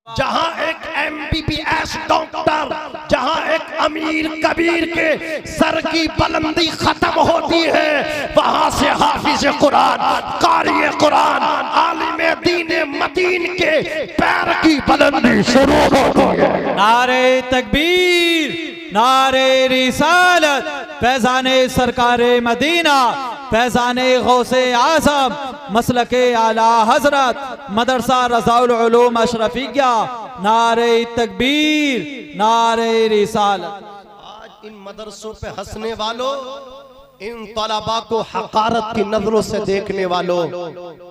जहां एक MBBS doctor, जहां एक अमीर कबीर के सर की बुलंदी खत्म होती है, वहां से हाफिज कुरान, कारी कुरान, आलिम दीन मतीन के पैर की बुलंदी शुरू होती है। नारे तकबीर, नारे रिसालत, फैज़ाने सरकारे मदीना, फैज़ाने गौसे आज़म, मसलके आला हजरत, मदरसा रज़ाउल उलूम अशरफिया। नारे तकबीर, नारे रिसालत। आज इन मदरसों पे हंसने वालों, इन तलबा को हकारत की नजरों से देखने वालों,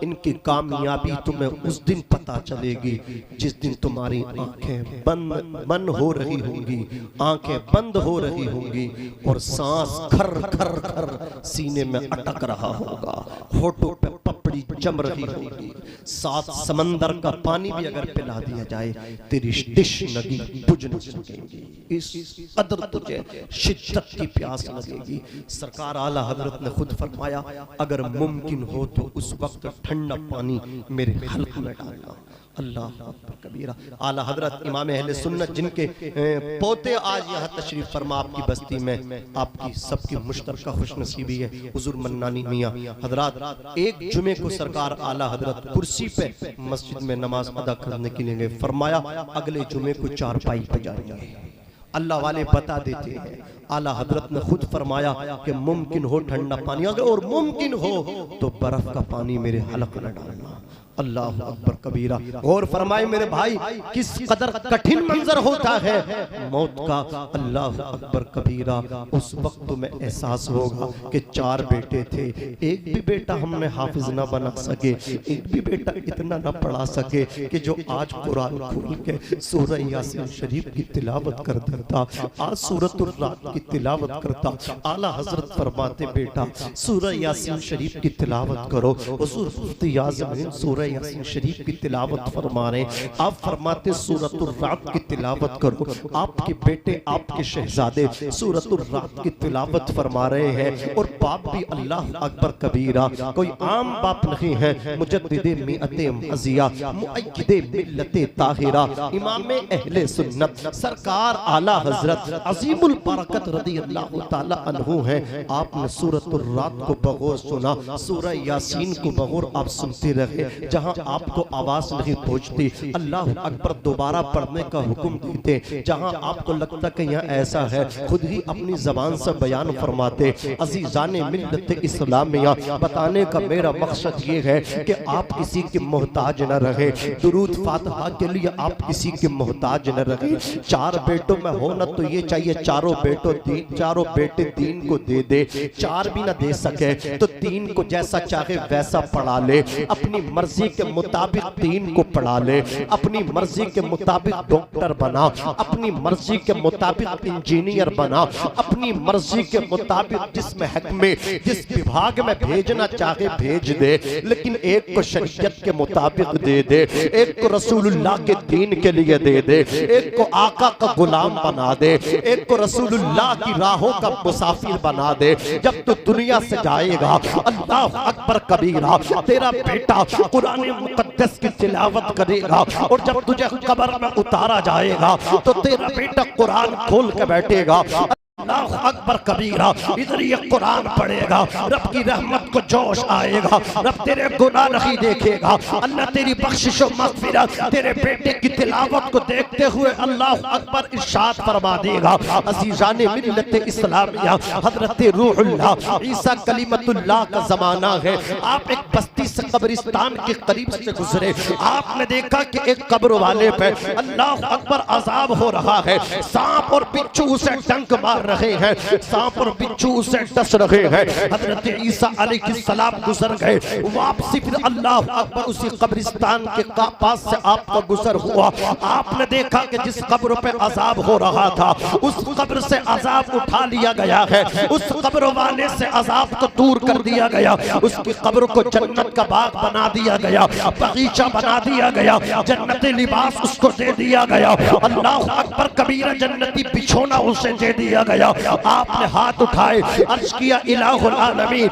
इनकी कामयाबी तुम्हें उस दिन पता चलेगी जिस दिन तुम्हारी आंखें बंद हो रही होंगी, आंखें बंद हो रही होंगी और सांस खर खर खर सीने में अटक रहा होगा, होठों पे पपड़ी जम रही होगी, सात समंदर का पानी भी अगर पिला दिया जाए तेरी तृष्णगी बुझ न सकेगी, इस कदर तुझे शिद्दत की प्यास लगेगी। सरकार आला हजरत ने खुद फरमाया, अगर मुमकिन हो तो उस वक्त ठंडा पानी मेरे हल्क में डालना। अल्लाह अकबर कबीरा। आला हजरत इमाम अहले सुन्नत जिनके पोते आज यहाँ तशरीफ फरमा आपकी बस्ती में, आपकी सबकी मुश्तरका खुशनसीबी है। हुजूर मन्नानी मियाँ हजरत एक जुमे को सरकार आला हजरत कुर्सी पे मस्जिद में नमाज अदा करने के लिए फरमाया, अगले जुमे को चारपाई पे जाएंगे। अल्लाह वाले बता देते हैं, आला हजरत ने खुद फरमाया कि मुमकिन हो ठंडा पानी, अगर और मुमकिन हो तो बर्फ का पानी मेरे हलक में डालना। अल्लाह अकबर कबीरा। और फरमाए मेरे भाई, किस कदर कठिन मंजर होता है मौत का। अल्लाह अकबर कबीरा। उस वक्त तुम्हें एहसास होगा कि चार बेटे थे, एक भी बेटा हमने हाफिज ना बना सके, एक भी बेटा इतना ना पढ़ा सके कि जो आज कुरान खोल के सूरह यासीन शरीफ की तिलावत कर देता, आज सूरतुर रात की तिलावत करता। आला हजरत फरमाते, बेटा सूरह यासीन शरीफ की तिलावत करो। हुजूर मुफ्ती आज़म सूरह यासीन शरीफ की तिलावत फरमा रहे, आप फरमाते सूरतुर रात की तिलावत करो। आपके बेटे, आपके शहजादे सूरतुर रात की तिलावत फरमा रहे हैं और बाप भी अल्लाह अकबर कबीरा, कोई आम बाप नहीं है। मुजद्दिदे मिअते मज़िया, मुअय्यिदे मिल्लते ताहिरा, इमाम अहले सुन्नत सरकार आला हजरत अज़ीमुल बरकत रज़ियल्लाहु ताला अन्हु हैं। आपने सूरतुर रात को बगौर सुना, सूरह यासीन को बगौर आप सुनते रहे। जहां आपको आवाज नहीं पहुंचती, अल्लाह अकबर दोबारा पढ़ने का हुक्म देते। जहां आपको लगता कि यहाँ ऐसा है, खुद ही अपनी जबान से बयान फरमाते। अज़ीज़ाने मिल्लत इस्लामिया, बताने का मेरा मकसद ये है कि आप किसी के मोहताज न रहे, दुरूद फातिहा के लिए आप किसी के मोहताज न रहे। चार बेटों में हो न तो ये चाहिए चारों बेटे दीन को दे दे, चार भी न दे सके तो तीन को जैसा चाहे वैसा पढ़ा ले, अपनी मर्जी के मुताबिक दीन को पढ़ा ले, अपनी मर्जी के मुताबिक डॉक्टर बना, अपनी मर्जी के मुताबिक इंजीनियर बना, अपनी मर्जी के मुताबिक जिस महकमे में जिस विभाग में भेजना चाहे भेज दे, लेकिन एक को शरीयत के मुताबिक दे दे, एक को रसूलुल्लाह के दीन के लिए दे दे, एक को आका का गुलाम बना दे, एक को रसूलुल्लाह की राहों का मुसाफिर बना दे। जब तू दुनिया से जाएगा, अल्लाह अकबर कबीरा, तेरा बेटा कुरान मुकद्दस की तिलावत करेगा और जब तुझे कब्र में उतारा जाएगा तो तेरा बेटा कुरान खोल के बैठेगा। अल्लाह अकबर कबीरा, इधर ये कुरान पढ़ेगा, रब की रहमत को जोश आएगा, रब तेरे गुनाह नहीं देखेगा, अल्लाह तेरी बख्शिश और मग़फ़िरत तेरे बेटे की तिलावत को देखते हुए अल्लाह अकबर इरशाद फरमा देगा। अज़ीज़ाने मिल्लत इस्लामिया, हज़रत रूहुल्लाह ईसा कलीमतुल्लाह का ज़माना है। आप एक बस्ती से कब्रिस्तान के करीब से गुजरे, आपने देखा कि एक कब्र वाले पे अल्लाह अकबर अज़ाब हो रहा है, सांप और बिच्छू उसे डंक मार रहे हैं, सांप और बिच्छू उसे डस रहे हैं। हजरत ईसा अलैहिस्सलाम गुजर गए, वापसी फिर अल्लाह अकबर उसी कब्रिस्तान के पास से आपका गुजर हुआ। आपने देखा कि जिस कब्र पे अजाब हो रहा था उस कब्र से अजाब उठा लिया गया है, उस कब्र वाले से अजाब को दूर कर दिया गया, उसकी कब्र को जन्नत का बाग बना दिया गया, बगीचा बना दिया गया, जन्नती लिबास उसको दे दिया गया। अल्लाह अकबर कबीरा, जन्नती बिछोना उसे दे दिया गया। आपने हाथ उठाए, अर्ज किया इलाहुल आलमीन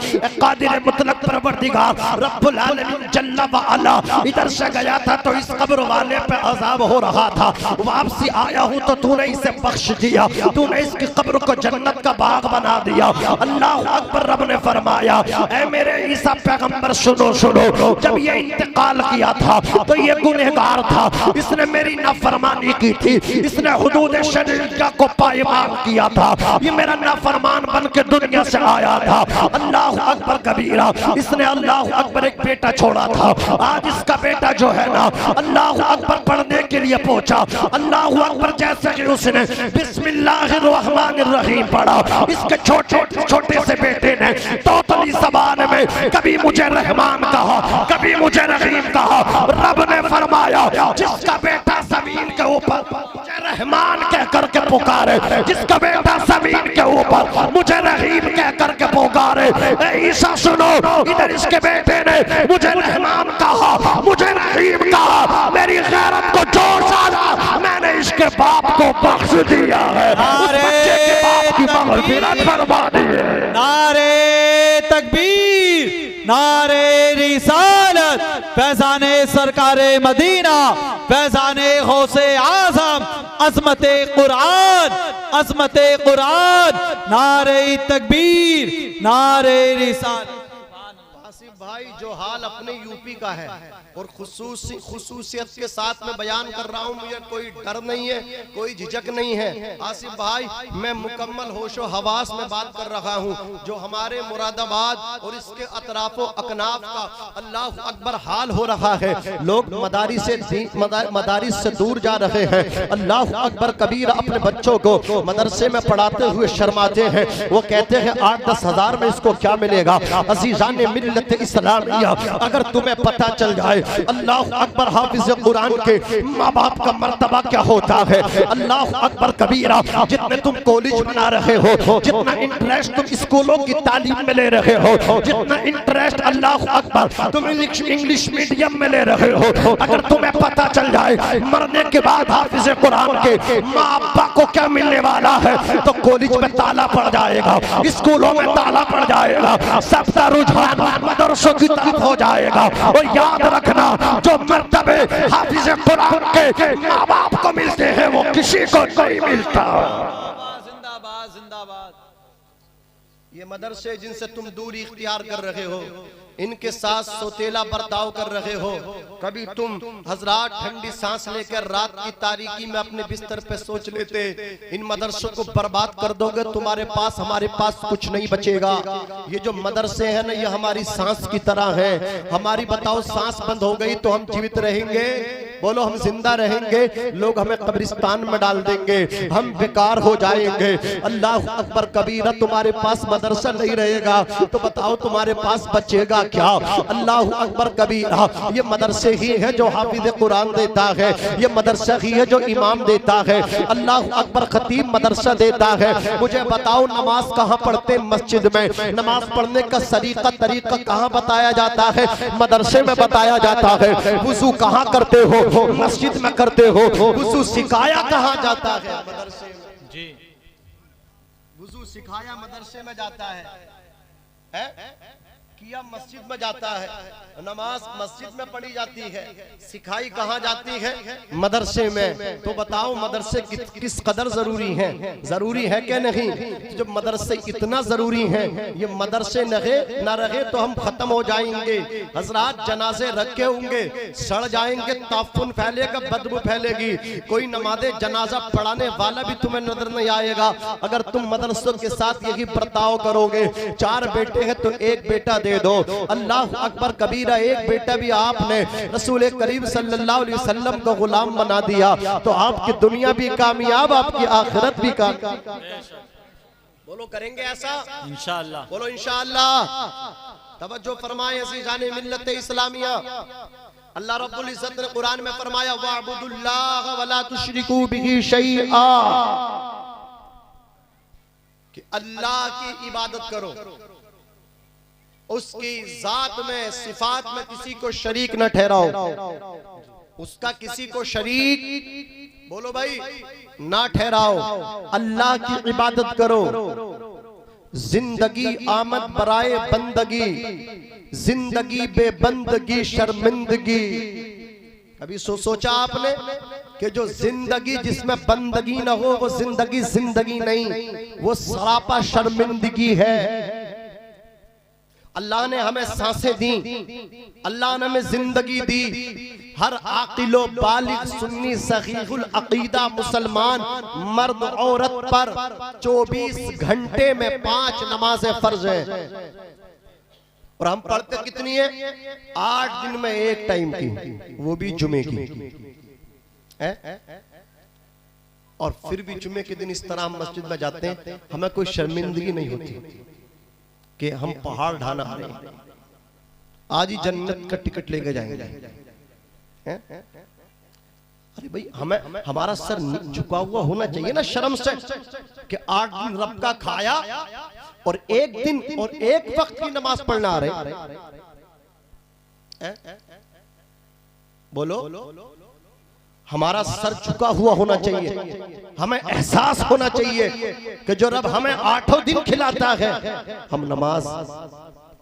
कादिर मुतलक परवरदिगार रब्बुल आलमीन जल्ला व अला इधर से गया था तो इस कब्र वाले पे अजाब हो रहा था, वापसी आया हूँ तो तूने इसे बख्श दिया, तूने इसकी कब्र को जन्नत का बाग बना दिया। अल्लाह अकबर। रब ने फरमाया ऐ मेरे ईसा पैगंबर सुनो सुनो, जब ये इंतकाल किया था तो ये गुनहगार था, इसने मेरी नाफरमानी की थी, इसने हुदूद शरीयत को पायमाल किया था, ये मेरा नाफरमान बन के दुनिया से आया था। अल्लाह अकबर कबीरा। इसने अल्लाह अकबर एक बेटा छोड़ा था, आज इसका बेटा जो है ना अल्लाह अकबर पढ़ने के लिए पहुंचा। अल्लाह अकबर जैसे कि उसने बिस्मिल्लाहिर्रहमानिर्रहीम पढ़ा, इसके छोटे छोटे से बेटे ने तोतली ज़बान में कभी मुझे रहमान कहा, कभी मुझे रहीम कहा। रब ने फरमाया जिसका बेटा जमीन के ऊपर मुझे रहमान कह करके पुकारे, जिसका बेटा जमीन के ऊपर मुझे रहीम कह करके पुकारे। ईसा सुनो, इधर इसके बेटे ने मुझे रहमान कहा, मुझे रहीम कहा, मेरी गैरत को जोश आया, मैंने इसके बाप को बख्श दिया है, उस बच्चे के बाप की मग़फ़िरत फरमा दी है। नारे तकबीर, नारे रिसालत, फैज़ाने सरकारे मदीना, फैज़ाने गौसे आज़म, अज़मते कुरान, अज़मते कुरान, नारे तकबीर, नारे रिसालत। आसिफ भाई जो हाल अपने यूपी का है और खुसूसियत के साथ में बयान कर रहा हूँ, मुझे कोई डर नहीं है, कोई झिझक नहीं है। आसिफ भाई मैं मुकम्मल होशो हवास में बात कर रहा हूँ। जो हमारे मुरादाबाद और इसके अतराफो अकनाफ का अल्लाह अकबर हाल हो रहा है, लोग मदारिस से दूर जा रहे हैं। अल्लाह अकबर कबीर अपने बच्चों को मदरसे में पढ़ाते हुए शर्माते हैं, वो कहते हैं 8-10 हज़ार में इसको क्या मिलेगा। अज़ीज़ान मिल्लत इस्लामिया, अगर तुम्हें पता चल जाए अल्लाह अकबर हाफिज कुरान के माँ बाप का मर्तबा क्या होता है। अल्लाह अकबर कबीरा, जितने तुम कॉलेज बना रहे हो, जितना इंटरेस्ट तुम स्कूलों की तालीम में ले रहे हो, जितना इंटरेस्ट अल्लाह अकबर तुम इंग्लिश मीडियम में ले रहे हो, अगर तुम्हें पता चल जाए मरने के बाद हाफिज कुरान के माँ बाप को क्या मिलने वाला है, तो कॉलेज में ताला पड़ जाएगा, स्कूलों में ताला पड़ जाएगा, सबका रुझान मदरसों की तरफ हो जाएगा। और याद रखना जो मर्तबे हाफिज कुरान के माँ बाप को मिलते हैं वो किसी को नहीं मिलता। जिंदाबाद जिंदाबाद। ये मदरसे जिनसे तुम दूरी इख्तियार कर रहे हो, इनके साथ सोतेला बर्ताव कर रहे हो, कभी तुम हजरात ठंडी सांस लेकर रात की तारीकी में अपने बिस्तर पे सोच लेते इन मदरसों को बर्बाद कर दोगे, तुम्हारे पास हमारे पास कुछ नहीं बचेगा। ये जो मदरसे हैं ना, ये हमारी सांस की तरह है। हमारी बताओ सांस बंद हो गई तो हम जीवित रहेंगे? बोलो हम जिंदा रहेंगे? लोग हमें कब्रिस्तान में डाल देंगे, हम बेकार हो जाएंगे। अल्लाह अकबर कबीरा, तुम्हारे पास मदरसा नहीं रहेगा तो बताओ तुम्हारे पास बचेगा क्या? अल्लाह अकबर कबीरा, ये मदरसे ही है जो हाफिज कुरान देता है, ये मदरसा ही है जो इमाम देता है। अल्लाह अकबर खतीब मदरसा देता है। मुझे बताओ नमाज कहाँ पढ़ते? मस्जिद में। नमाज पढ़ने का तरीका कहाँ बताया जाता है? मदरसे में बताया जाता है। वुजू कहाँ करते हो? मस्जिद में करते हो। वुजू सिखाया कहाँ जाता है? मदरसे में जी। वुजू सिखाया मदरसे में जाता है? किया मस्जिद में जाता है। नमाज मस्जिद में पढ़ी जाती है, सिखाई कहाँ जाती है? मदरसे में। तो बताओ मदरसे किस कदर जरूरी हैं? जरूरी है क्या नहीं? जब मदरसे इतना जरूरी हैं, ये मदरसे ना रहे तो हम खत्म हो जाएंगे। हजरात जनाजे रखे होंगे, सड़ जाएंगे, ताफुन फैलेगा, बदबू फैलेगी, कोई नमाज़े जनाजा पढ़ाने वाला भी तुम्हें नजर नहीं आएगा। अगर तुम मदरसों के साथ यही बर्ताव करोगे, 4 बेटे हैं तो 1 बेटा दे दो। अल्लाह अकबर कबीरा, एक बेटा भी आपने रसूल करीम सल्लल्लाहु अलैहि वसल्लम को गुलाम बना दिया तो आपकी दुनिया भी कामयाब, आपकी आखिरत भी कामयाब। बोलो करेंगे ऐसा इंशाअल्लाह? बोलो इंशाअल्लाह। तवज्जो फरमाए अज़ीज़ाने मिल्लत इस्लामिया। अल्लाह रब्बुल इज्जत ने कुरान में फरमाया वअबुदुल्लाह वला तुशरिकू बिही शैआ, कि अल्लाह की इबादत करो, उसकी जात में सिफात में किसी को शरीक न ठहराओ, उसका किसी को शरीक, बोलो भाई, ना ठहराओ। अल्लाह की इबादत करो, जिंदगी आमद बराए बंदगी, जिंदगी बेबंदगी शर्मिंदगी। कभी सोचा आपने कि जो जिंदगी जिसमें बंदगी ना हो वो जिंदगी जिंदगी नहीं, वो सरापा शर्मिंदगी है। अल्लाह ने हमें सांसें दी, अल्लाह ने हमें जिंदगी दी। हर आकिलो बालिग सुन्नी सहीहुल अकीदा मुसलमान मर्द औरत पर 24 घंटे में 5 नमाजें फर्ज हैं। और हम पढ़ते कितनी है? 8 दिन में 1 टाइम की, वो भी जुमे की है? और फिर भी जुमे के दिन इस तरह हम मस्जिद में जाते हैं, हमें कोई शर्मिंदगी नहीं होती कि हम पहाड़ ढाना आ रहे हैं, आज ही जन्नत का टिकट लेके जाएंगे। अरे भाई हमें हमारा सर झुका हुआ होना चाहिए ना शर्म से कि 8 दिन रब का खाया और 1 दिन और 1 वक्त की नमाज पढ़ना आ रहे। बोलो, हमारा सर झुका हुआ होना चाहिए, हमें एहसास होना चाहिए कि जो रब हमें 8 दिन खिलाता है, हम नमाज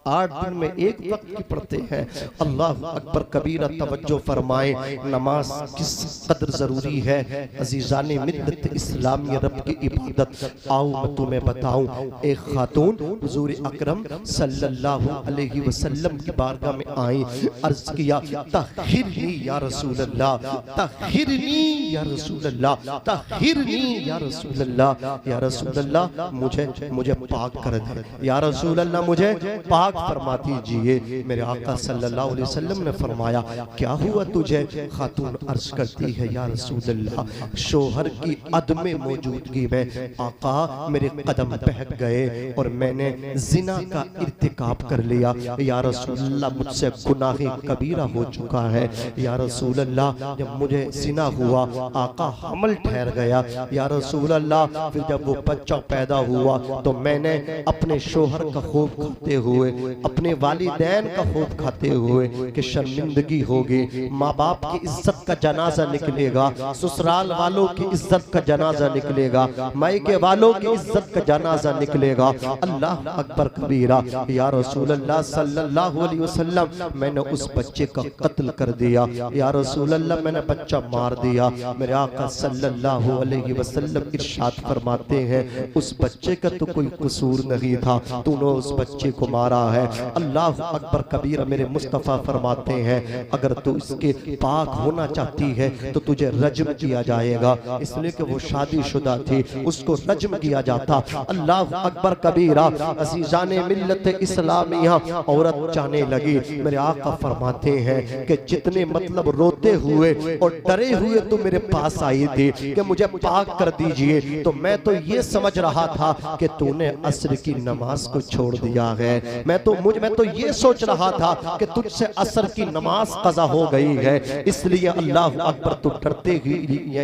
8 दिन में 1 वक्त की पढ़ते हैं। अल्लाह अकबर कबीरा। तवज्जो फरमाए, नमाज किस कदर जरूरी है। अजीजान मिल्लत इस्लामी, रब की इबादत। आओ मैं तुम्हें बताऊं। एक खातून हुजूर अकरम सल्लल्लाहु अलैहि वसल्लम की बारगाह में आई, अर्ज किया, तहिरनी या रसूल अल्लाह, तहिरनी या रसूल अल्लाह, तहिरनी या रसूल अल्लाह। या रसूल अल्लाह मुझे पाक कर दे, या रसूल अल्लाह मुझे पाक फरमा दीजिए। मेरे आका सल्लल्लाहु अलैहि वसल्लम ने फरमाया, क्या हुआ तुझे? खातून अर्ज करती है, या रसूल अल्लाह, शोहर की अदम मौजूदगी में आका मेरे कदम बहक गए और मैंने जिना का इर्तिकाब कर लिया। या रसूल अल्लाह, मुझसे गुनाह कबीरा हो चुका है। या रसूल अल्लाह, जब मुझे जिना हुआ आका हमल ठहर गया। या रसूल अल्लाह, फिर जब वो बच्चा पैदा हुआ तो मैंने अपने शोहर का खूब खाते हुए, अपने वालिदैन का खूब खाते हुए कि शर्मिंदगी होगी, माँ बाप की इज्जत का जनाजा निकलेगा, ससुराल वालों की इज्जत का जनाजा निकलेगा, मायके वालों की इज्जत का जनाजा निकलेगा। अल्लाह अकबर कबीरा। या रसूल अल्लाह सल्लल्लाहु अलैहि वसल्लम, मैंने उस बच्चे का कत्ल कर दिया। या रसूल अल्लाह, मैंने बच्चा मार दिया। मेरे आका सल्लल्लाहु अलैहि वसल्लम इरशाद फरमाते हैं, उस बच्चे का तो कोई कसूर नहीं था, तूने उस बच्चे को मारा है। अल्लाह अकबर कबीर। मेरे मुस्तफ़ा फरमाते हैं, अगर तू इसके पाक होना चाहती है तो तुझे रज्म किया जाएगा, इसलिए कि वो शादीशुदा थी, उसको रज्म किया जाता। अल्लाह अकबर कबीरा। अज़ीज़ाने मिल्लत इस्लामिया, औरत जाने लगी। मेरे आका फरमाते हैं कि जितने मतलब रोते हुए और डरे हुए तो मेरे पास आई थी कि मुझे पाक कर दीजिए, तो मैं तो ये समझ रहा था कि तूने असर की नमाज को छोड़ दिया है। मैं तो ये सोच रहा था कि तुझसे असर की नमाज कज़ा हो गई है, इसलिए अल्लाह अकबर तू डरते ही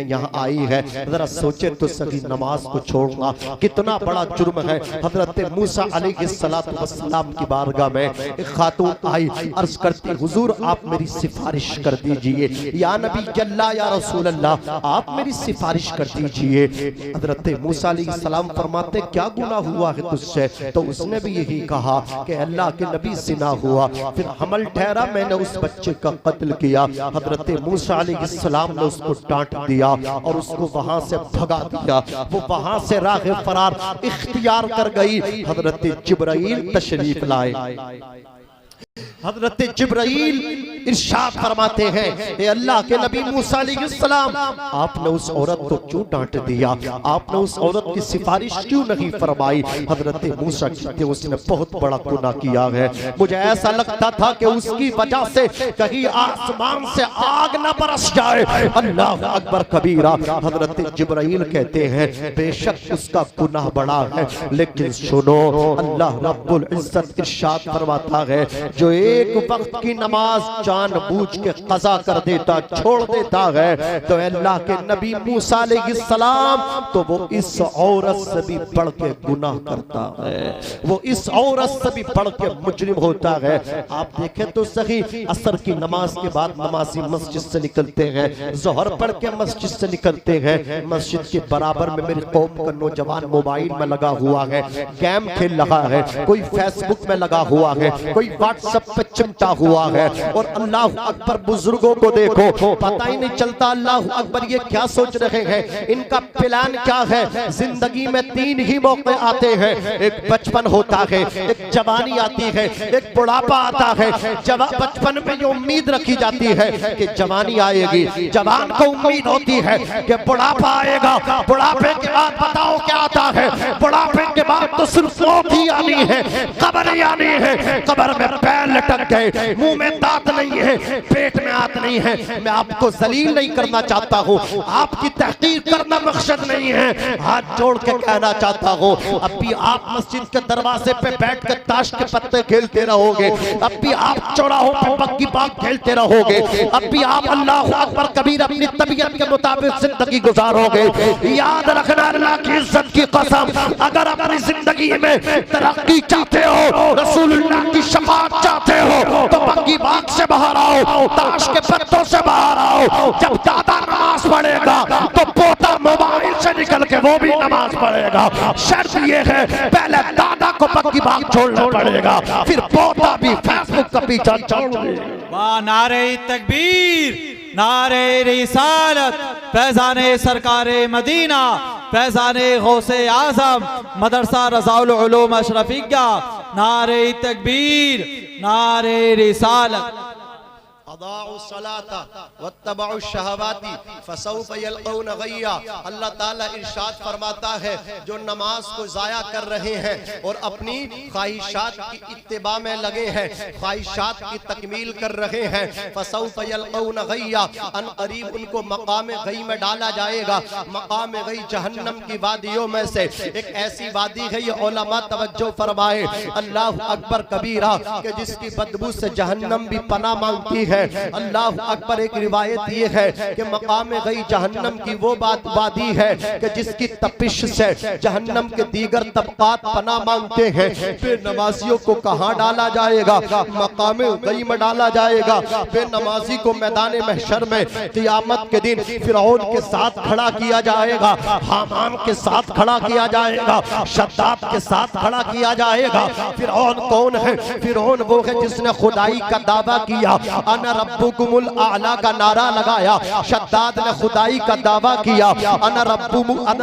यहाँ आई है। जरा सोचे तो सही, नमाज को छोड़ना कितना बड़ा जुर्म है। हजरत मूसा अलैहिस्सलातु वस्सलाम की बारगाह में एक खातून आई, अर्ज करती, हुजूर आप मेरी सिफारिश कर दीजिए। या नबी अल्लाह, या रसूल अल्लाह, आप मेरी सिफारिश कर दीजिए। हजरत मूसा अलैहिस्सलाम फरमाते, क्या गुनाह हुआ है तुझसे? तो उसने भी यही कहा कि अल्लाह के नबी जिना हुआ, फिर हमल ठहरा, मैंने उस बच्चे का कत्ल किया। हजरत मूसा अलैहिस्सलाम ने उसको डांट दिया और उसको वहां से भगा दिया। वो वहां से राह फरार इख्तियार कर गई। हजरत जिब्राइल तशरीफ लाए। हजरत जिब्राइल इरशाद फरमाते हैं, ए अल्लाह के नबी मूसा अलैहिस्सलाम, आपने उस औरत को क्यों डांट दिया? आपने उस औरत की सिफारिश क्यों नहीं फरमाई? हजरत मूसा कहते, उसने बहुत बड़ा गुनाह किया है, मुझे ऐसा लगता था कि उसकी वजह से कहीं आसमान से आग न बरस जाए। अल्लाह अकबर कबीरा। हजरत जिब्राइल कहते हैं, बेशक उसका गुनाह बड़ा है, लेकिन सुनो, अल्लाह रब्बुल इज्जत इरशाद फरमाता है, जो एक वक्त की नमाज जानबूझ के कज़ा कर देता, छोड़ देता है, तो अल्लाह के नबी मूसा अलैहिस्सलाम तो वो इस औरत से भी बढ़ के गुनाह करता है, वो इस औरत से भी बढ़ के मुजरिम होता है। आप देखें तो सही, असर की नमाज के बाद नमाजी मस्जिद से निकलते हैं, ज़ोहर पढ़ के मस्जिद से निकलते हैं, मस्जिद के बराबर में मेरी कौम का नौजवान मोबाइल में लगा हुआ है, गेम खेल रहा है, कोई फेसबुक में लगा हुआ है, कोई व्हाट्सएप पे चिमटा हुआ है। और अल्लाह अकबर, बुजुर्गों को देखो, पता ही नहीं चलता अल्लाह अकबर ये क्या सोच रहे हैं, इनका प्लान क्या है। जिंदगी में तीन ही मौके आते हैं, एक बचपन होता है, एक जवानी आती है, एक बुढ़ापा आता है। बचपन में जो उम्मीद रखी जाती है कि जवानी आएगी, जवान को उम्मीद होती है कि बुढ़ापा आएगा, बुढ़ापे के बाद बताओ क्या आता है, बुढ़ापे के बाद तो सिर्फ मौत ही आनी है, कब्र आनी है। कब्र में पैर लटक गए, मुंह में दांत नहीं है, पेट में हाथ नहीं है। मैं आपको जलील नहीं करना चाहता हूँ, आपकी तहकीर करना मकसद नहीं है, हाथ जोड़ के कहना चाहता हूँ, अब भी आप मस्जिद के दरवाजे पे बैठ कर ताश के पत्ते खेलते रहोगे, अब भी आप चौराहों पर पक्की बात खेलते रहोगे, अब भी आप अल्लाह अकबर कबीर अपनी तबीयत के मुताबिक जिंदगी गुजारोगे। याद रखना, अल्लाह की इज्जत की कसम, अगर अपनी जिंदगी में तरक्की चाहते हो, रसूलुल्लाह की शफाअत चाहते हो, तो पक्की बात से बाहर आओ, ताश के पत्तों से बाहर आओ। जब दादा नमाज पढ़ेगा तो पोता मोबाइल से निकल के वो भी नमाज पढ़ेगा। शर्त ये है, पहले दादा को पक्की बात छोड़ना पड़ेगा, फिर पोता भी फेसबुक का पीछा छोड़ेगा। वाह, नारे तकबीर, नारे रिसालत, फैज़ाने सरकारे मदीना, फैज़ाने गौसे आज़म, मदरसा रज़ाउल उलूम अशरफिया, नारे तकबीर, नारे रिसालत। अल्लाह ताला इरशाद फरमाता है, जो नमाज को ज़ाया कर रहे हैं और अपनी ख्वाहिशात की इत्तिबा में लगे हैं, ख्वाहिशात की तकमील कर रहे हैं, फसौफ यल्क़ौन गय्या, अन करीब उनको मकाम गई में डाला जाएगा। मकाम गई जहन्नम की वादियों में से एक ऐसी वादी है, ये उलमा तवज्जो फरमाए, अल्लाह अकबर कबीरा, कि जिसकी बदबू से जहन्नम भी पनाह मांगती है। अल्लाह अकबर, एक रिवायत ये है कि मकाम गई जहन्नम की वो वादी है कि जिसकी तपिश से जहन्नम के दीगर तबकात पनाह मांगते हैं। बेनमाजियों को कहाँ डाला जाएगा? मकाम गई में डाला जाएगा। बेनमाजी को मैदान महशर में क़ियामत के दिन फिरौन के साथ खड़ा किया जाएगा, हामान के साथ खड़ा किया जाएगा, शद्दाद के साथ खड़ा किया जाएगा। फिरौन कौन है? फिरौन वो है जिसने खुदाई का दावा किया, अना रब्बुकुमुल आला का नारा लगाया। शद्दाद ने खुदाई का दावा किया, अना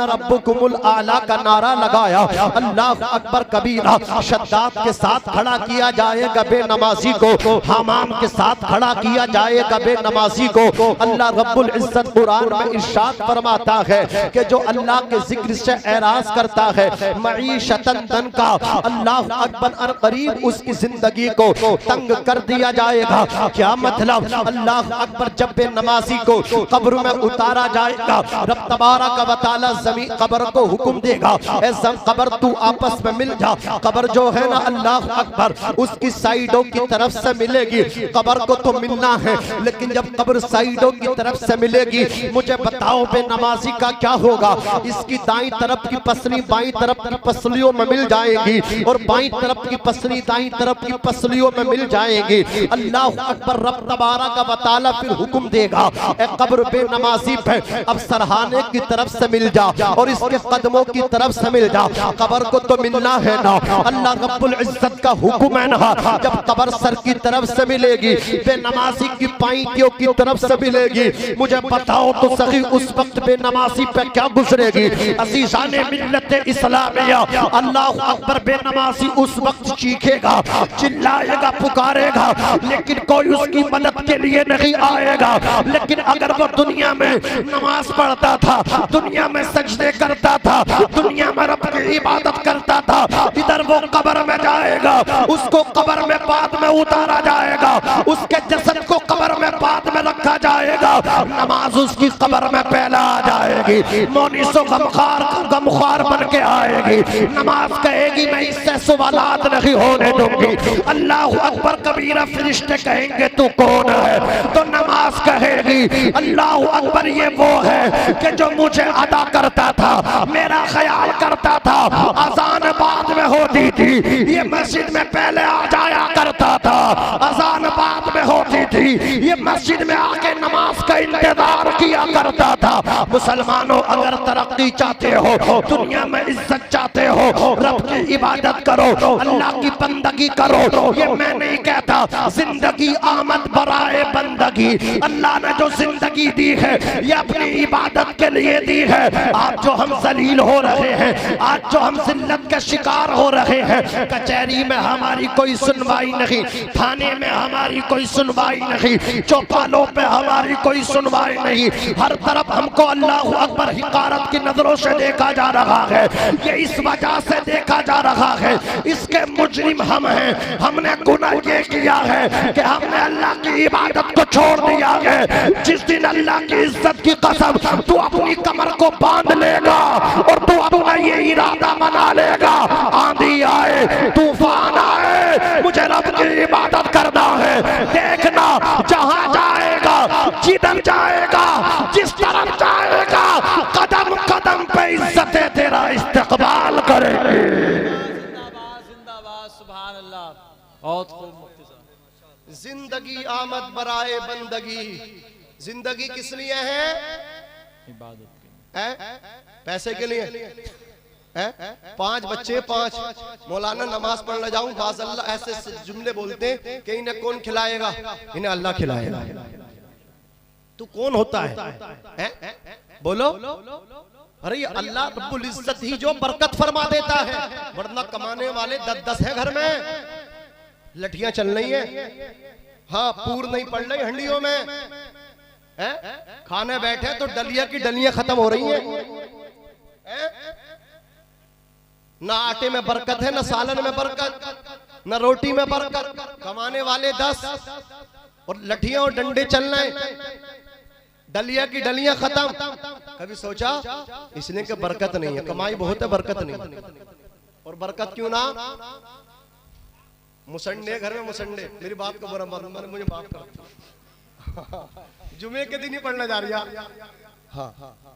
रब्बुकुमुल आला का नारा लगाया। अल्लाह अकबर कबीरा, शद्दाद के साथ खड़ा किया जाएगा बेनमाजी को, हामान के साथ खड़ा किया जाएगा बेनमाजी को। अल्लाह रब्बुल इज्जत कुरान में इरशाद फरमाता है कि जो अल्लाह के जिक्र से एराज करता है, मईशतन तन का, अल्लाह अकबर अन करीब उसकी जिंदगी को तंग कर दिया जाएगा। क्या मतलब? अल्लाह अकबर, जब बेनमाजी को कब्र में उतारा जाएगा, रब तबारक व तआला ज़मीन कब्र को हुक्म देगा, ऐ कब्र तू आपस में मिल जा। कब्र जो है ना, अल्लाह अकबर, उसकी साइडों की तरफ से मिलेगी। कब्र को तो मिलना है, लेकिन जब कब्र साइडों की तरफ से मिलेगी, मुझे बताओ बेनमाजी का क्या होगा? इसकी दाईं तरफ की पसली बाईं तरफ की पसलियों में मिल जाएगी, और बाईं तरफ की पसली दाईं तरफ की पसलियों में मिल जाएगी। अल्लाह अकबर, रब तबारक व तआला फिर हुक्म देगा, ए कब्र बेनमाजी पे अब सरहाने की तरफ से मिल जा और इसके कदमों की तरफ से मिल जा। कब्र को तो मिलना है ना, अल्लाह रब्बुल इज्जत का हुक्म है ना। जब कब्र सर की तरफ से मिलेगी, बेनमाजी की पाइयों की तरफ से मिलेगी, मुझे बताओ तो सही उस वक्त बेनमाजी पे क्या गुजरेगी? अज़ीज़ाने मिल्लत इस्लामिया, अल्लाह अकबर, बेनमाजी उस वक्त चीखेगा, चिल्लाएगा, पुकारेगा, लेकिन कोई उसकी मदद के लिए नहीं आएगा। लेकिन अगर वो दुनिया में नमाज पढ़ता था, दुनिया में सजदे करता देखता था, दुनिया में रब की इबादत करता था, इधर वो कब्र में जाएगा, उसको कब्र में बाद में उतारा जाएगा, उसके जसद को कब्र में बाद में रखा जाएगा, नमाज उसकी कब्र में पहले आ जाएगी, मोनिसो गमख्वार बन के आएगी, नमाज कहेगी मैं इससे सवालात नहीं होने दूंगी। अल्लाह अकबर कबीरा, फरिश्ते कहेंगे तू कौन है, तो नमाज कहेगी अल्लाह अकबर ये वो है कि जो मुझे अदा करता था, मेरा ख्याल करता था, अजान बाद में होती थी, ये मस्जिद में पहले आ जाया करता था, अजान बाद में होती थी, ये मस्जिद में आके नमाज का इंतजार किया करता था। मुसलमानों, अगर तरक्की चाहते हो, दुनिया में इज्जत चाहते हो, रब की इबादत करो, अल्लाह की बंदगी करो। ये मैं नहीं कहता, जिंदगी आमद बराए बंदगी, अल्लाह ने जो जिंदगी दी है ये अपनी इबादत के लिए दी है। आज जो हम जलील हो रहे हैं, आज जो हम जिल्लत के शिकार हो रहे हैं, कचहरी में हमारी कोई सुनवाई नहीं, थाने में हमारी कोई सुनवाई नहीं, चौपालों पे हमारी कोई सुनवाई नहीं, हर तरफ हमको अल्लाह अकबर हिकारत की नजरों से देखा जा रहा है। ये इस वजह से देखा जा रहा है, इसके मुजरिम हम हैं। हमने गुनाह ये किया है कि हमने अल्लाह की इबादत को छोड़ दिया है। जिस दिन अल्लाह की इज्जत की कसम तू अपनी कमर को बांध लेगा और तू अपना ये इरादा बना लेगा, आंधी आए तूफान आए, मुझे रब की इबादत करना है, देखना जहां जाएगा, जिधर जाएगा, जिस तरफ जाएगा, कदम कदम पे इज्जत तेरा इस्तकबाल करेंगे। जिंदाबाद जिंदाबाद, सुभान अल्लाह। बहुत खूब मुफ्ती साहब। जिंदगी आमद बराए बंदगी, जिंदगी किस लिए है? इबादत के लिए। पैसे के लिए है? 5 बच्चे 5, मौलाना नमाज पढ़ने जाऊं, बाज़ल्लाह ऐसे जुमले बोलते हैं कि इन्हें कौन खिलाएगा, इन्हें अल्लाह खिलाएगा। तू कौन होता है? बोलो। अरे ये अल्लाह रब्बुल इज्जत ही जो बरकत फरमा देता है, वरना कमाने वाले 10-10 है घर में, लठियां चल रही है, हाँ पूर नहीं पड़ रही हंडियों में, खाने बैठे तो डलिया की डलियां खत्म हो रही हैं। ना आटे में बरकत है, ना सालन में बरकत, ना रोटी में बरकत, कमाने वाले 10 और लठियां और डंडे चल रहे हैं, डलिया की डलियां खत्म। कभी सोचा इसलिए कि बरकत नहीं है, कमाई बहुत है, बरकत नहीं। और बरकत क्यों ना? मुसंडे घर में मुसंडे, मेरी बात को बुरा मत मानो, मुझे माफ कर। जुमे के दिन ही पढ़ने जा रही है, हाँ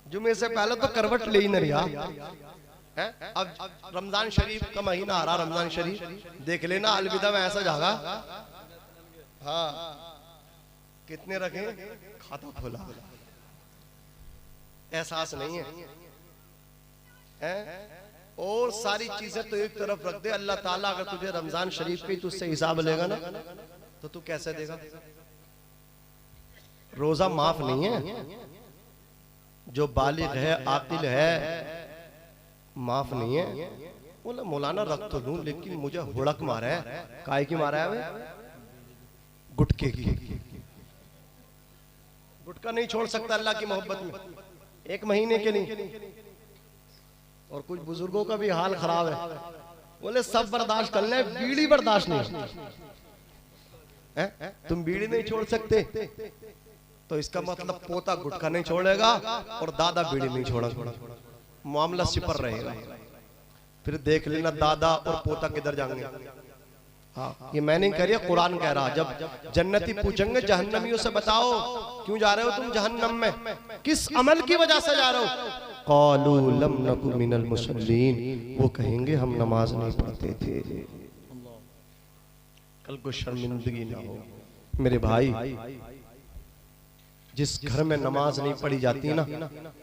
जुमे से पहले तो करवट ले ही नहीं रहा। अब रमजान शरीफ का महीना आ रहा, रमजान शरीफ देख लेना, अलविदा में ऐसा जागा, हाँ कितने रखे, खाता खोला, एहसास नहीं है। और सारी चीजें तो एक तरफ रख दे, अल्लाह ताला अगर तुझे रमजान शरीफ पे तुझसे हिसाब लेगा ना, तो तू कैसे देगा? रोजा माफ नहीं है, जो बालिग है, आकिल है, माफ नहीं है। बोला मौलाना रख तो लूं, लेकिन मुझे हुड़क मारा है। काय की मारा है? गुटके की। गुटका नहीं छोड़ सकता अल्लाह की मोहब्बत में 1 महीने के लिए। और कुछ बुजुर्गों का भी हाल खराब है, बोले सब बर्दाश्त कर ले, बीड़ी बर्दाश्त नहीं है। तुम बीड़ी नहीं छोड़ सकते तो इसका मतलब पोता गुटखा नहीं छोड़ेगा और दादा बीड़ी नहीं छोड़ेगा, मामला सिपर रहेगा। फिर देख लेना दादा और पोता किधर जाएंगे। हाँ ये मैं नहीं कह रही, कुरान कह रहा। जब जन्नती पूछेंगे जहन्नमियों से, बताओ क्यों जा रहे हो तुम जहन्नम में, किस अमल की वजह से जा रहे हो? क़ालू लम नकु मिनल मुसल्लीन, वो कहेंगे हम नमाज नहीं पढ़ते थे। कल को शर्मिंदगी ना हो मेरे भाई। जिस घर में नमाज नहीं पढ़ी जाती ना,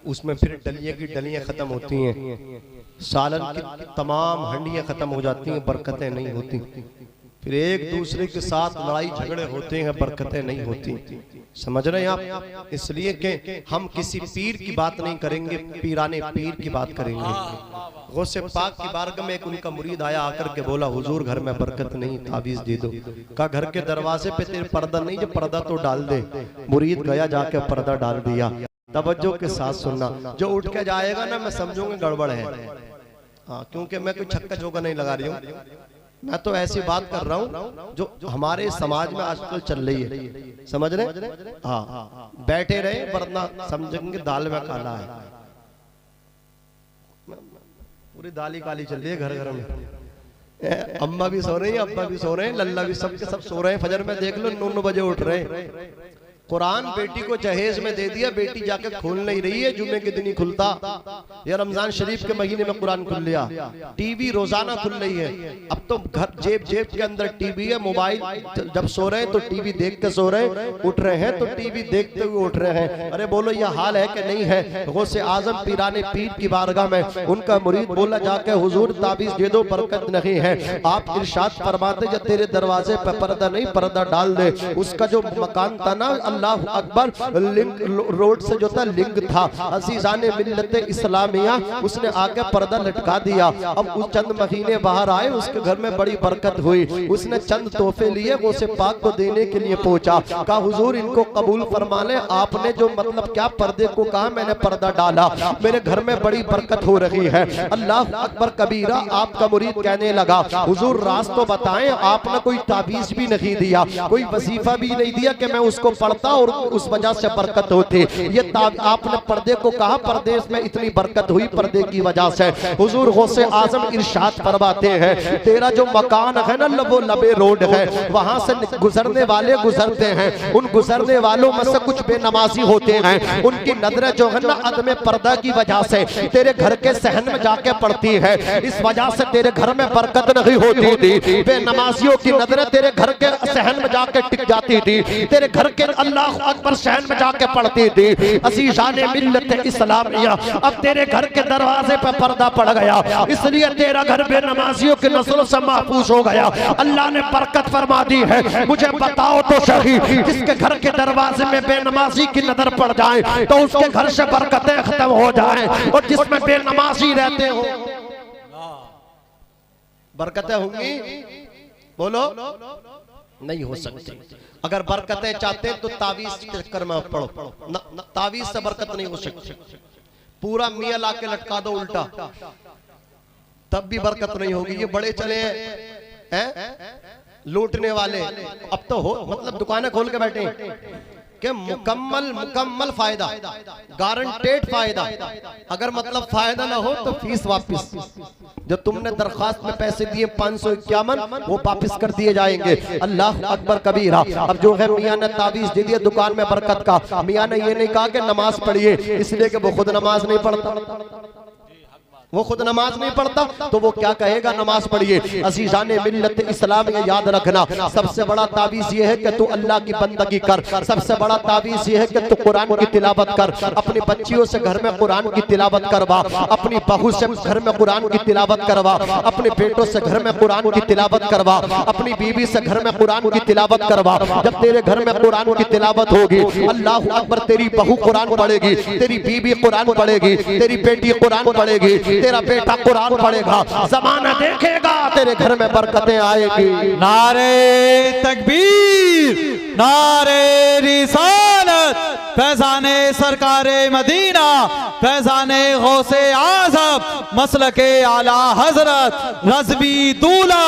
उसमें फिर डलिया की डलियां खत्म होती हैं, सालन की तमाम हंडियां खत्म हो जाती हैं, बरकतें नहीं होती। फिर एक दूसरे के साथ लड़ाई झगड़े होते हैं, बरकतें नहीं होती। समझ रहे हैं आप? इसलिए कि हम किसी पीर की बात नहीं करेंगे, पीराने पीर की बात करेंगे। गौसे पाक की बारगाह में एक उनका मुरीद आया, आकर के बोला हुजूर घर में बरकत नहीं, ताबीज दे दो। कहा घर के दरवाजे पे तेरे पर्दा नहीं, जो पर्दा तो डाल दे। मुरीद गया, जाके पर्दा डाल दिया। तवज्जो के साथ सुनना, जो उठ के जाएगा ना मैं समझूंगा गड़बड़ है। हाँ, क्योंकि मैं कोई छक्का चौका नहीं लगा रही हूँ, मैं तो ऐसी बात कर रहा हूँ जो हमारे समाज में आजकल चल रही है, समझ रहे? हाँ, बैठे रहे वरना समझेंगे दाल में काला है। पूरी दाल ही काली चल रही है घर घर में। अम्मा भी सो रही है, अब्बा भी सो रहे हैं, लल्ला भी, सबके सब सो रहे हैं। फजर में देख लो 9 बजे उठ रहे हैं। कुरान बेटी को जहेज में दे दिया, बेटी जाके खोल नहीं रही है, जुम्मे के दिन ही खुलता। या रमजान शरीफ के महीने में कुरान खुल लिया। टीवी रोजाना खुल रही है। अब तो घर जेब जेब के अंदर टीवी है, मोबाइल। जब सो रहे हैं तो टीवी देख के सो रहे हैं, उठ रहे हैं तो टीवी देखते हुए उठ रहे हैं। अरे बोलो यह हाल है कि नहीं है? गौसे आजम पीराने पीर की बारगाह में उनका मुरीद बोला जाके, हुजूर ताबीज दे दो, बरकत नहीं है। आप इरशाद फरमाते, जब तेरे दरवाजे पे पर्दा नहीं, पर्दा डाल दे। उसका जो मकान था ना, अल्लाह अकबर, लिंक रोड से जो था लिंक था, अजीजाने मिल्लत इस्लामिया, उसने आके पर्दा लटका दिया। अब उस चंद महीने बाहर आए, उसके घर में बड़ी बरकत हुई। उसने चंद तोहफे लिए, वो से पाक को देने के लिए पहुंचा। कहा हुजूर इनको कबूल फरमा ले, आपने जो मतलब क्या पर्दे को कहा, मैंने पर्दा डाला, मेरे घर में बड़ी बरकत हो रही है। अल्लाह अकबर कबीरा। आपका मुरीद कहने लगा, हुजूर राज तो बताएं, आपने कोई ताबीज भी नहीं दिया, कोई वजीफा भी नहीं दिया कि मैं उसको पढ़ता और उस वजह से बरकत होती। ये आपने पर्दे को कहा, पर्दे में इतनी बरकत हुई पर्दे की वजह से। हुजूर गौसे आजम इरशाद फरमाते हैं, तेरा जो मकान है ना, वो लबे रोड है, वहां से गुजरने वाले गुजरते हैं। उन गुजरने वालों में से कुछ बेनमाजी होते हैं, उनकी नजरें जो है ना अदम पर्दा की वजह से तेरे घर के सहन में जाके पड़ती है। इस वजह से तेरे घर में बरकत नहीं होती थी। बेनमाजियों की नजरें तेरे घर के सहन में जाके टिक जाती थी, तेरे घर के अल्लाह अकबर शहन में जाके पढ़ती थी। अजीजाने मिल्लत इस्लामिया, अब तेरे घर के दरवाजे पर पर्दा पड़ गया, इसलिए तेरा घर बेनमाजियों की नस्लों से महफूज हो गया। अल्लाह ने बरकत फरमा दी है। मुझे बताओ तो सही, जिसके घर के दरवाजे में बेनमाजी की नजर पड़ जाए तो उसके घर से बरकतें खत्म हो जाएं, और जिसमें बेनमाजी रहते हो बरकतें होंगी? बोलो नहीं हो सकती। अगर बरकतें चाहते तो तावीज के चक्कर में पढ़ो, तावीज से बरकत नहीं हो सकती। पूरा मियां लाके लटका दो उल्टा, तब भी बरकत नहीं होगी। ये बड़े चले हैं लूटने वाले, अब तो हो मतलब दुकानें खोल के बैठे कि मुकम्मल फायदा, गारंटेड फायदा। अगर मतलब फायदा ना हो तो फीस वापस। जो तुमने दरखास्त में पैसे दिए 551, वो वापस कर दिए जाएंगे। अल्लाह अकबर कबीरा। अब जो है मियां ने तावीज दे दिया दुकान में बरकत का। मियां ने ये नहीं कहा कि नमाज पढ़िए, इसलिए कि वो खुद नमाज नहीं पढ़ता, वो खुद नमाज नहीं पढ़ता, तो वो क्या कहेगा नमाज पढ़िए। अजीजाने मिल्लत इस्लाम ये याद रखना, सबसे बड़ा तावीज ये है कि तू अल्लाह की बंदगी कर। सबसे बड़ा तावीज ये है कि तू कुरान की तिलावत कर। अपनी बच्चियों से घर में कुरान की तिलावत करवा, अपनी बहू से घर में कुरान की तिलावत करवा, अपने बेटों से घर में कुरान की तिलावत करवा, अपनी बीवी से घर में कुरान की तिलावत करवा। जब तेरे घर में कुरान की तिलावत होगी, अल्लाह अकबर, तेरी बहू कुरान पढ़ेगी, तेरी बीवी कुरान पढ़ेगी, तेरी बेटी कुरान पढ़ेगी, तेरा बेटा कुरान पढ़ेगा, ज़माना देखेगा, तेरे घर में बरकतें आएगी। नारे तकबीर, नारे रिसालत, फैज़ाने सरकारे मदीना, फैज़ाने गौसे आज़म, मसलके आला हजरत, रज़वी दूला,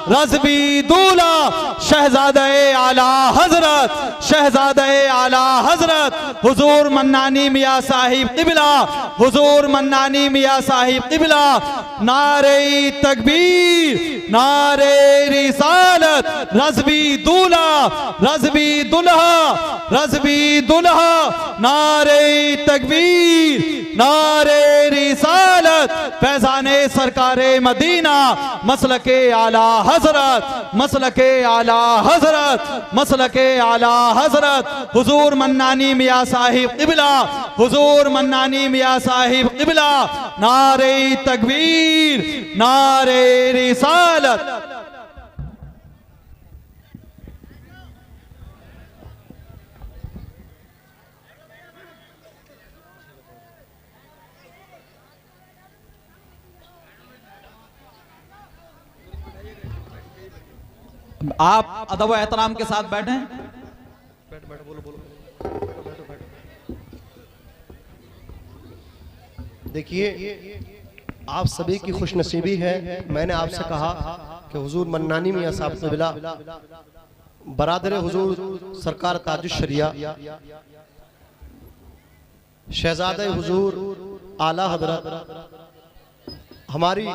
रज़वी दूला, शहज़ादे आला हजरत, शहज़ादे आला हजरत हुजूर मन्नानी मियाँ साहिब क़िबला, हुजूर मन्नानी मियाँ साहिब क़िबला। नारे तकबीर, नारे रिसालत, रज़वी दूला, रज़वी दुल्हा, रज़वी दुल्हा। नारे तकबीर, नारे रिसालत, फैज़ाने सरकारे मदीना, मसलके आला हजरत, मसलके आला हजरत, मसलके आला हजरत हुजूर मन्नानी मियाँ साहिब क़िबला, हुजूर मन्नानी मियाँ साहिब क़िबला। नारे तकबीर, नारे रिसालत। आप अदब व एहतराम के साथ बैठें। बैठ बोलो बोलो। देखिए, आप सभी की खुशनसीबी है। मैंने आपसे कहा कि हुजूर मन्नानी मियां साहब से मिला, बरादर हुजूर सरकार ताजुश शरिया, शहजादे हुजूर आला हजरत हमारी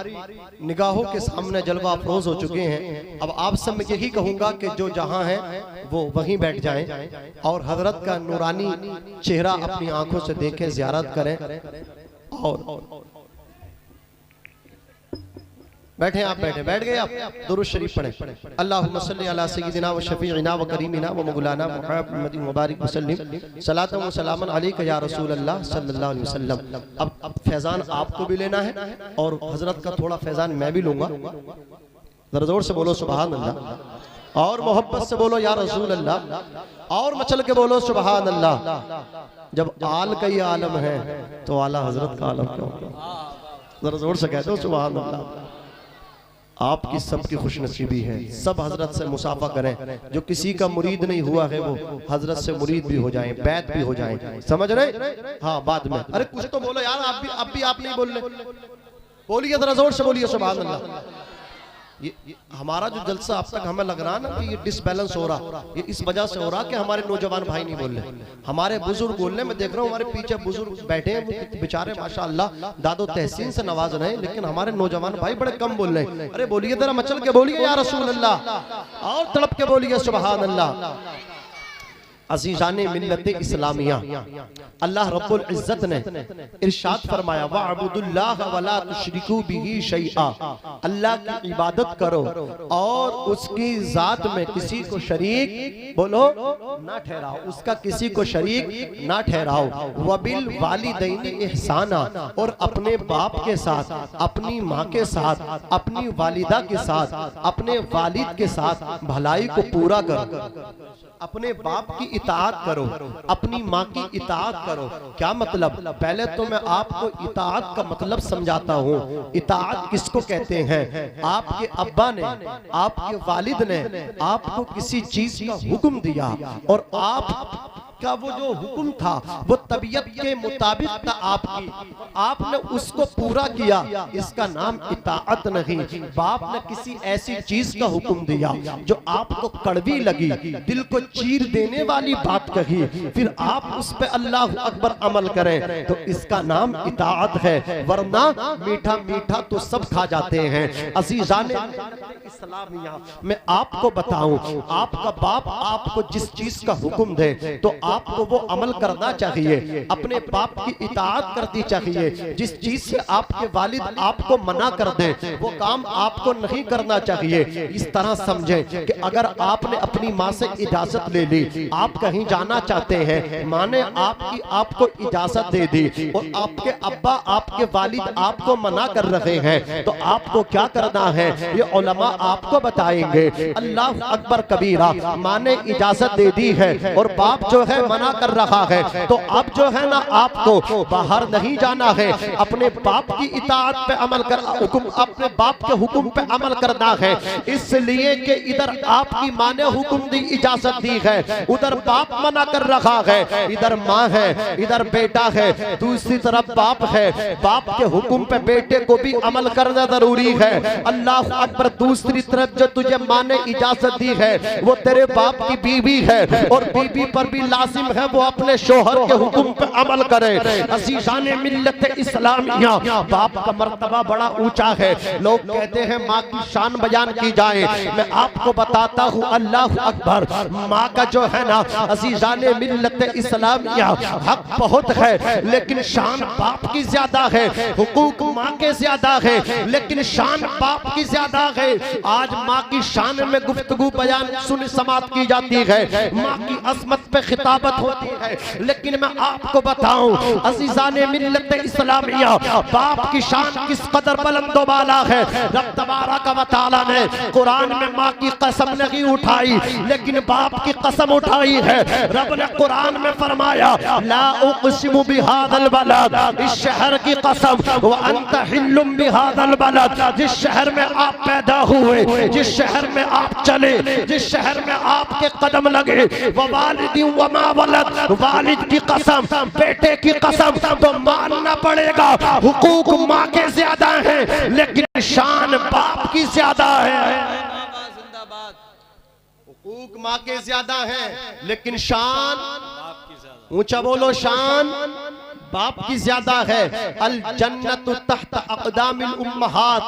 निगाहों के सामने जलवा अफरोज हो चुके हैं। अब आपसे मैं यही कहूंगा कि जो जहां है वो वहीं बैठ जाएं और हजरत का नूरानी चेहरा अपनी आंखों से देखें, ज़ियारत करें। और बैठे आप, बैठ गए आप, दुरूद शरीफ पढ़ें। अल्लाहुम्मा सल्ली अला सय्यिदिना व शफीइना व करीमिना व मौलाना मुहम्मद मुबारक वसल्लम सलातन व सलामन अलैका या रसूल अल्लाह सल्लल्लाहु अलैहि वसल्लम। अब फैजान आपको भी लेना है और हजरत का थोड़ा फैजान मैं भी लूंगा। जरा जोर से बोलो सुभान अल्लाह, और मोहब्बत से बोलो या रसूल अल्लाह, और मचल के बोलो सुभान अल्लाह। जब आल का ही आलम है तो आला हजरत का आलम क्यों? जरा जोर से कहते हो सुभान अल्लाह। आपकी सबकी खुशनसीबी है, सब हजरत से मुसाफा करें। जो किसी का मुरीद नहीं हुआ है वो हजरत से मुरीद भी हो जाएं, बैत भी हो जाएं। समझ रहे? हाँ, बाद में। अरे कुछ तो बोलो यार, आप भी आप नहीं बोल रहे, बोलिए जरा जोर से बोलिए सुभान अल्लाह। ये हमारा जो जलसा अब तक हमें लग रहा है ना कि ये डिसबैलेंस हो रहा, ये इस वजह से हो रहा कि हमारे नौजवान भाई नहीं बोल रहे, हमारे बुजुर्ग बोल रहे। मैं देख रहा हूँ हमारे पीछे बुजुर्ग बैठे हैं, वो बेचारे माशाअल्लाह दादो तहसीन से नवाज रहे हैं, लेकिन हमारे नौजवान भाई बड़े कम बोल रहे हैं। अरे बोलिए जरा मचल के बोलिए या रसूल अल्लाह, और तड़प के बोलिए सुभान अल्लाह। अज़ीज़ाने मिल्लत इस्लामिया, अल्लाह रब्बुल इज्जत ने इरशाद फरमाया वअबुदुल्लाह वला तुशरिकू बिही शैआ, अल्लाह की इबादत करो और उसकी जात में किसी को शरीक बोलो ना ठहराओ, उसका किसी को शरीक ना ठहराओ। वबिल वालिदैनि इहसाना, और अपने बाप के साथ, अपनी माँ के साथ, अपनी वालिदा के साथ, अपने वालिद के साथ भलाई को पूरा करो। अपने बाप की इताअत करो, अपनी माँ की इताअत करो। क्या मतलब? पहले तो मैं आपको इताअत का मतलब समझाता हूँ। इताअत किसको कहते हैं? आपके अब्बा ने, आपके वालिद ने आपको किसी चीज का हुक्म दिया और आप का वो जो हुक्म था वो तबीयत के मुताबिक था आपकी, आपने उसको पूरा किया, इसका नाम इताअत नहीं। बाप ने किसी ऐसी चीज का हुक्म दिया जो आपको कड़वी लगी, दिल को चीर देने वाली बात कही, फिर आप उस पे अल्लाह अकबर अमल करें, तो इसका नाम इताअत है। वरना मीठा मीठा तो सब खा जाते हैं। अज़ीज़ाने इस्लामिया, मैं आपको बताऊं, आपका बाप आपको जिस चीज का हुक्म दे तो आपको वो अमल करना चाहिए, अपने बाप की इताअत करनी चाहिए। जिस चीज से आपके वालिद आपको मना कर दे वो काम आपको नहीं करना चाहिए। इस तरह समझें कि अगर आपने अपनी माँ से इजाजत ले ली, आप कहीं जाना चाहते हैं, माँ ने आपको इजाजत दे दी और आपके अब्बा, आपके वालिद आपको मना कर रहे हैं, तो आपको क्या करना है ये उलमा आपको बताएंगे। अल्लाह अकबर कबीरा, माँ ने इजाजत दे दी है और बाप जो है मना कर रहा है, तो अब जो है ना आपको बाहर नहीं जाना है, अपने बाप की इताअत पे अमल कर, अपने बाप के हुक्म पे अमल करना है। इसलिए कि इधर आपकी माँ ने हुक्म दी, इजाजत दी है, उधर बाप मना कर रहा है। इधर माँ है, इधर बेटा है, दूसरी तरफ बाप है। बाप के हुक्म पे बेटे को भी अमल करना जरूरी है। अल्लाह अकबर। दूसरी तरफ जो तुझे माँ ने इजाजत दी है वो तेरे बाप की बीवी है और बीवी पर भी लाजिम है वो अपने शोहर के हुक्म पे अमल करे। अज़ीज़ाने मिल्लत इस्लामिया, बाप का मर्तबा बड़ा ऊंचा है। लोग कहते हैं माँ की शान बयान की जाए, मैं आपको बताता हूँ अल्लाह अकबर, माँ का जो है ना अज़ीज़ाने मिल्लत इस्लामिया हक बहुत है, लेकिन शान बाप की ज्यादा है। हुकूक माँ के ज्यादा है लेकिन शान बाप की ज्यादा है। आज माँ की शान में गुफ्तगू बयान सुन समात की जाती है, माँ की असमत पे खिताबत होती है, लेकिन मैं आपको बताऊं अज़ीज़ाने मिल्लत इस्लामिया, बाप की शान किस कदर बुलंद वाला है। रब तबारक व तआला ने कुरान में माँ की कसम नहीं उठाई लेकिन बाप की कसम उठाई है। रब ने कुरान में फरमाया ला उक़सिमु बिहादल बलद, इस शहर की कसम, व अंत हिल्लुम बिहादल बलद, जिस शहर में आप पैदा हुए, जिस शहर में आप चले, जिस शहर में आपके कदम लगे, व वालिदी व मा वलद, वालिद की कसम, बेटे की कसम, तो मानना पड़ेगा हुकूक माँ के ज्यादा हैं लेकिन शान बाप की ज्यादा है। जिंदाबाद जिंदाबाद। हुकूक माँ के ज्यादा है लेकिन शान बाप की ज्यादा। ऊंचा बोलो, शान बाप की ज्यादा है। अल जन्नत तहत अक़दामिल उम्महात,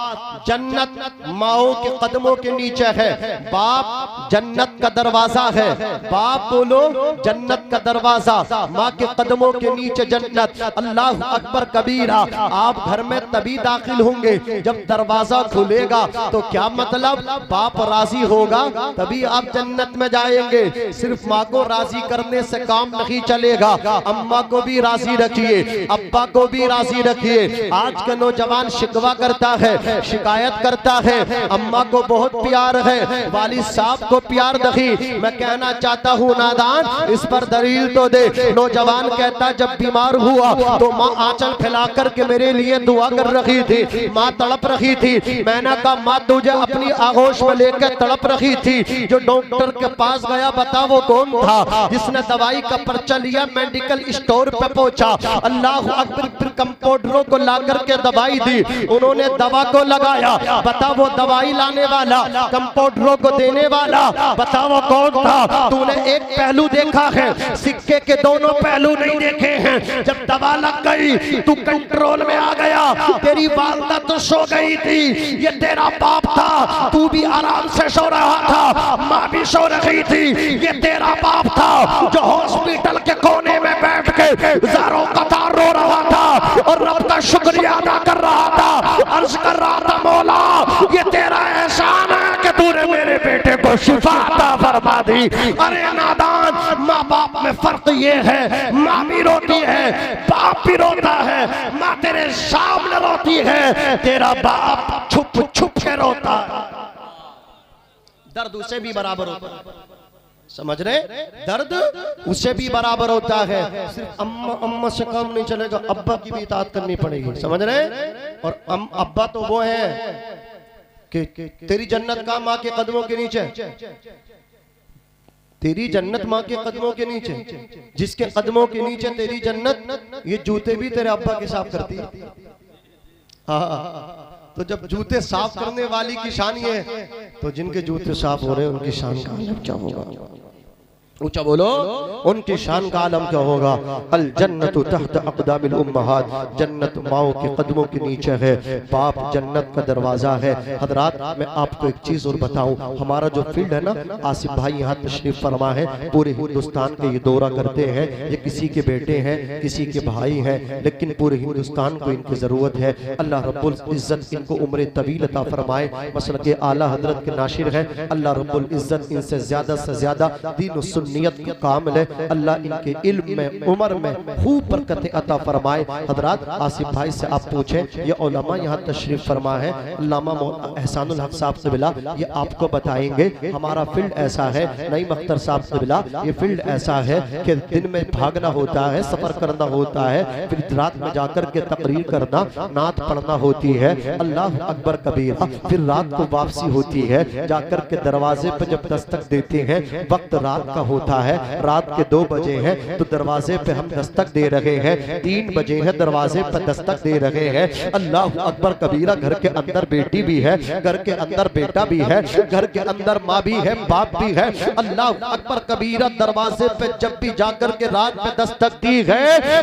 जन्नत माओं के कदमों के नीचे है। बाप जन्नत का दरवाजा है। बाप बोलो, जन्नत का दरवाजा, माँ के कदमों के नीचे जन्नत। अल्लाह अकबर कबीरा। आप घर में तभी दाखिल होंगे जब दरवाजा खुलेगा, तो क्या मतलब, बाप राजी होगा तभी आप जन्नत में जाएंगे। सिर्फ माँ को राजी करने से काम नहीं चलेगा, अम्मा को भी राजी रखिए, अब्बा को भी राजी रखिए। आज का नौजवान शिकवा करता है, शिकायत करता है, अम्मा को बहुत प्यार है, वालिद साहब को प्यार नहीं। मैं कहना चाहता हूँ नादान, इस पर दलील तो दे। नौजवान कहता जब बीमार हुआ तो माँ आंचल फैला करके मेरे लिए दुआ कर रही थी, माँ तड़प रही थी। मैंने कहा माँ तुझे अपनी आगोश में लेकर तड़प रही थी। जो डॉक्टर के पास गया बता वो कौन था, जिसने दवाई का पर्चा लिया, मेडिकल स्टोर पे पहुंचा, अल्लाह अकबर, फिर कंपाउंडरों को ला करके दवाई दी, उन्होंने दवा को लगाया। बता वो दवाई लाने वाला, कंपाउंडरों को देने वाला, बता वो कौन था। तूने एक पहलू देखा है, सिक्के के दोनों पहलू नहीं देखे हैं। जब दवा लग गई तू कंट्रोल में आ गया, तेरी वालदा तो सो गई थी, ये तेरा बाप था, तू भी आराम से सो रहा था, माँ भी सो रही थी, ये तेरा बाप था जो हॉस्पिटल के कोने में बैठ के हजारों कतार रो रहा था और रब का शुक्रिया अदा कर रहा था, अर्ज कर रहा था मौला ये तेरा एहसान है कि तूने मेरे बेटे को शिफा अता फरमा दी। अरे नादान, माँ बाप में फर्क ये है, माँ भी रोती है, बाप भी रोता है। माँ तेरे सामने रोती है, तेरा बाप छुप छुप के रोता है। दर्द उसे भी बराबर होता है, समझ रहे, दर्द उसे भी बराबर होता है। सिर्फ अम्मा अम्मा से काम नहीं चलेगा, अब्बा की भी इताअत करनी पड़ेगी, समझ रहे। और अब्बा तो वो है कि तेरी जन्नत का माँ के कदमों के नीचे, तेरी जन्नत माँ के कदमों के नीचे, जिसके कदमों के नीचे तेरी जन्नत, ये जूते भी तेरे अब्बा के साफ करती है। हाँ, तो जब जूते साफ करने वाली की शान ये है, तो जिनके जूते साफ हो रहे हैं उनकी शान का आलम क्या होगा। ऊंचा बोलो, उनकी शान का आलम क्या होगा। अल जन्नतु तहत अक़दामिल उम्महात, जन्नत माओं के कदमों के नीचे है। बाप जन्नत का दरवाजा है। हजरात, मैं आपको एक चीज और बताऊं, हमारा जो फील्ड है ना, आसिफ भाई यहाँ तशरीफ फरमा है, पूरे हिंदुस्तान के ये दौरा करते हैं। ये किसी के बेटे हैं, किसी के भाई हैं, लेकिन पूरे हिंदुस्तान को इनकी जरूरत है। अल्लाह रब्बुल इज्जत इनको उम्र तवील अता फरमाए। मसलन के आला हजरत के नाशिर है, अल्लाह रब्बुल इज्जत इनसे ज्यादा से ज्यादा दीन नियत का काम है। अल्लाह इनके इल्म में, उम्र में खूब बरकतें अता फरमाए। हजरात, आसिफ भाई से आप पूछें, ये उलमा यहाँ तशरीफ फरमा है, अल्लामा एहसानुल हक साहब से बिला, ये आपको बताएंगे। हमारा फील्ड ऐसा है, नईम अख्तर साहब से बिला, ये फील्ड ऐसा है कि दिन में भागना होता है, सफर करना होता है, फिर रात में जाकर के तकरीर करना, नात पढ़ना होती है, अल्लाह अकबर कबीरा, फिर रात को वापसी होती है। जाकर के दरवाजे पर जब दस्तक देते हैं, वक्त रात का होता है, रात के 2 बजे हैं, तो दरवाजे पे हम दस्तक दे रहे हैं, 3 बजे है, दरवाजे पर दस्तक दे रहे हैं। अल्लाह अकबर कबीरा, घर के अंदर बेटी भी है, घर के अंदर बेटा भी है, घर के अंदर माँ भी है, बाप भी है। अल्लाह अकबर कबीरा, दरवाजे पे जब भी जाकर के रात में दस्तक दी है,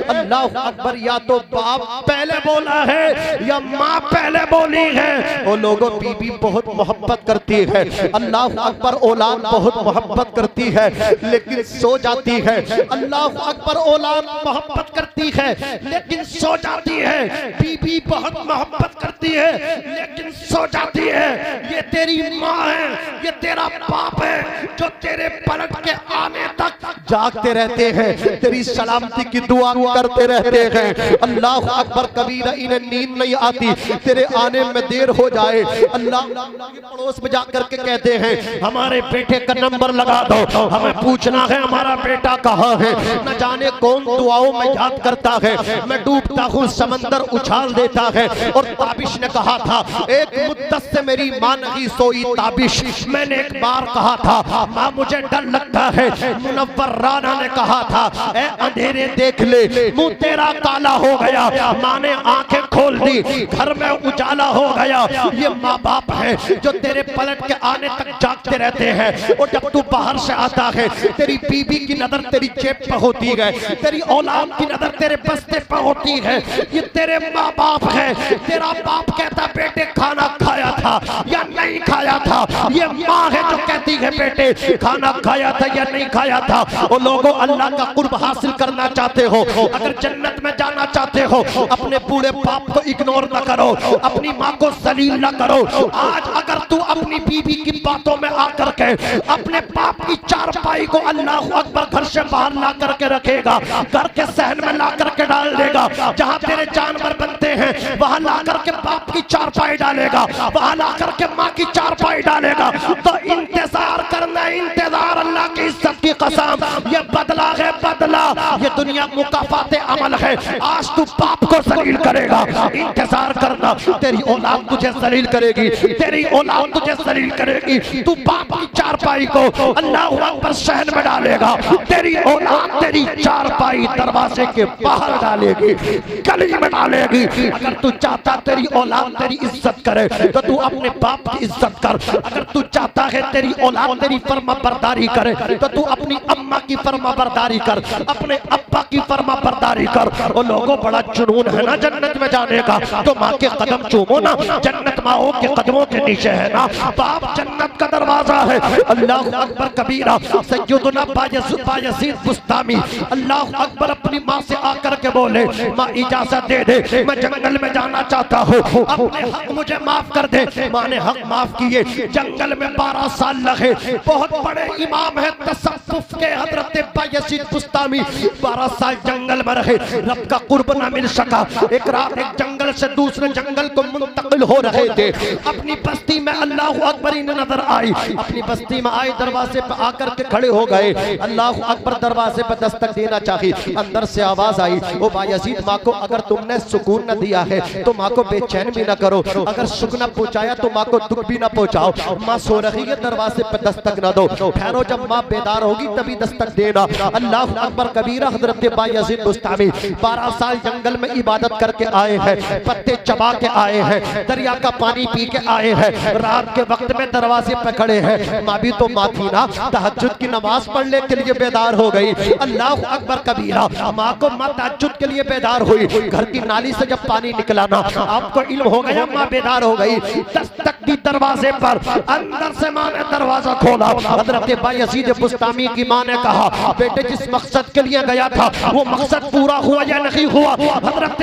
अल्लाह अकबर, या तो बाप पहले बोला है या माँ पहले बोली है। वो लोगों, बीबी बहुत मोहब्बत करती है, अल्लाह अकबर, औलाद बहुत मोहब्बत करती है, लेकिन सो जाती है। अल्लाह अकबर, औलाद मोहब्बत करती है लेकिन सो जाती है। बीबी बहुत मोहब्बत करती है लेकिन सो जाती है। ये तेरी माँ है, ये तेरा बाप है, जो तेरे पलट के आने तक जागते रहते हैं, तेरी सलामती की दुआ करते रहते हैं। अल्लाह अकबर कबीरा, इन्हें नींद नहीं आती, तेरे आने में देर हो जाए। अल्लाह पड़ोस में जाकर के कहते हैं, हमारे बेटे का नंबर लगा दो, हमें पूछना है हमारा बेटा कहाँ है। न जाने कौन दुआओं में याद करता है, मैं डूबता हूँ समंदर उछाल देता है। और ताबिश ने कहा था, एक मुद्दत से मेरी मां नहीं सोई ताबिश। मैंने एक बार कहा था मां मुझे डर लगता है, मुनव्वर राना ने कहा था ए अंधेरे देख ले, मुंह तेरा काला हो गया। मां ने आंखें खोल दी, घर में उजाला हो गया। ये माँ बाप है जो तेरे पलट के आने तक जागते रहते हैं, और जब तू बाहर से आता है तेरी बीबी की नजर तेरी जेब पे होती है, तेरी औलाद की नजर तेरे बस्ते पे होती है। ये तेरे माँ बाप है। तेरा बाप कहता बेटे खाना खाया था या नहीं खाया था, ये माँ है जो कहती है बेटे खाना खाया था या नहीं खाया था। और लोगों अल्लाह का कुर्ब हासिल करना चाहते हो, अगर जन्नत में जाना चाहते हो, अपने बूढ़े बाप को इग्नोर न करो, अपनी माँ को जलील न करो। आज अगर तू अपनी बीबी की बातों में आकर के अपने बाप की चारपाई को अल्लाह अकबर घर से बाहर ला करके रखेगा, घर के सहन में ला करके डाल देगा, जहां तेरे जानवर बनते हैं वहां ला करके बाप की चारपाई डालेगा, वहां ला करके माँ की चारपाई डालेगा, तो इंतजार करना, इंतजार। अल्लाह की इज्जत की कसम, ये बदला है बदला, ये दुनिया मुकाफाते अमल है। आज तू बाप को जलील करेगा, इंतजार करना, तेरी औलाद तुझे जलील करेगी, तेरी औलाद तुझे जलील करेगी। तू बाप की चारपाई को अल्लाह अकबर शहर में डालेगा, तेरी औलाद तेरी चारपाई दरवाजे के बाहर डालेगी, गली में डालेगी। अगर तू चाहता तेरी औलाद तेरी इज्जत करे तो तू अपने बाप की इज्जत कर। अगर तू चाहता है तेरी औलाद तेरी फर्मा बरदारी करे तो तू अपनी अम्मा की फर्मा बरदारी कर, अपने अब्बा की फर्मा बरदारी कर। और लोगों बड़ा जुनून है ना जन्नत में जाने का, तो माँ के कदम चूमो ना, जन्नत माओ के कदमों के नीचे है ना। बाप जन्नत का दरवाजा है। अल्लाह अकबर कबीरा। सैयदुना बायजीद बुस्तामी अल्लाह अकबर अपनी माँ से आकर के बोले माँ इजाजत दे दे, मैं जंगल में जाना चाहता हूँ, अपने हक मुझे माफ कर दे। माँ ने हक माफ किए। जंगल में 12 साल लगे। बहुत बड़े इमाम है तसव्वुफ के हजरत बायजीद बुस्तामी 12 साल जंगल में रहे, रब का कुर्ब न मिल सका। एक रात एक जंगल से दूसरे जंगल को मुंतकिल हो रहे थे, अपनी बस्ती में अल्लाह अकबर इन्हें नजर आई, अपनी बस्ती में आए, दरवाजे पर आकर के खड़े हो गए। अल्लाह अकबर दरवाजे पर दस्तक देना चाहिए, अंदर से आवाज आई ओ बायजीद माँ को अगर तुमने सुकून न दिया है तो माँ को बेचैन भी न करो, अगर सुख न पहुंचाया तो माँ को दुख भी न पहुंचाओ। माँ सो रही है, दरवाजे पर दस्तक न दो, ठहरो, जब माँ बेदार होगी तभी दस्तक देना। अल्लाह अकबर कबीरा। हजरत बायजीद बुस्तामी 12 साल जंगल में इबादत करके आए हैं, पत्ते चबा के आए हैं, दरिया का पानी पी के आए हैं, रात के वक्त में दरवाजे पे खड़े हैं। माँ भी तो माँ थी ना, तहज्जुद की नमाज पढ़ने के लिए बेदार हो गई। अल्लाह अकबर कबीरा। माँ को माँ तहज्जुद के लिए बेदार हुई, घर की नाली से जब पानी निकला ना, आपको इल्म हो गया, माँ बेदार हो गई। दस्तक दी दरवाजे पर, अंदर से माँ ने दरवाजा खोला। हजरत बायजीद बुस्तामी की माँ ने कहा बेटे जिस मकसद के लिए गया था वो मकसद पूरा हुआ या नहीं हुआ? हजरत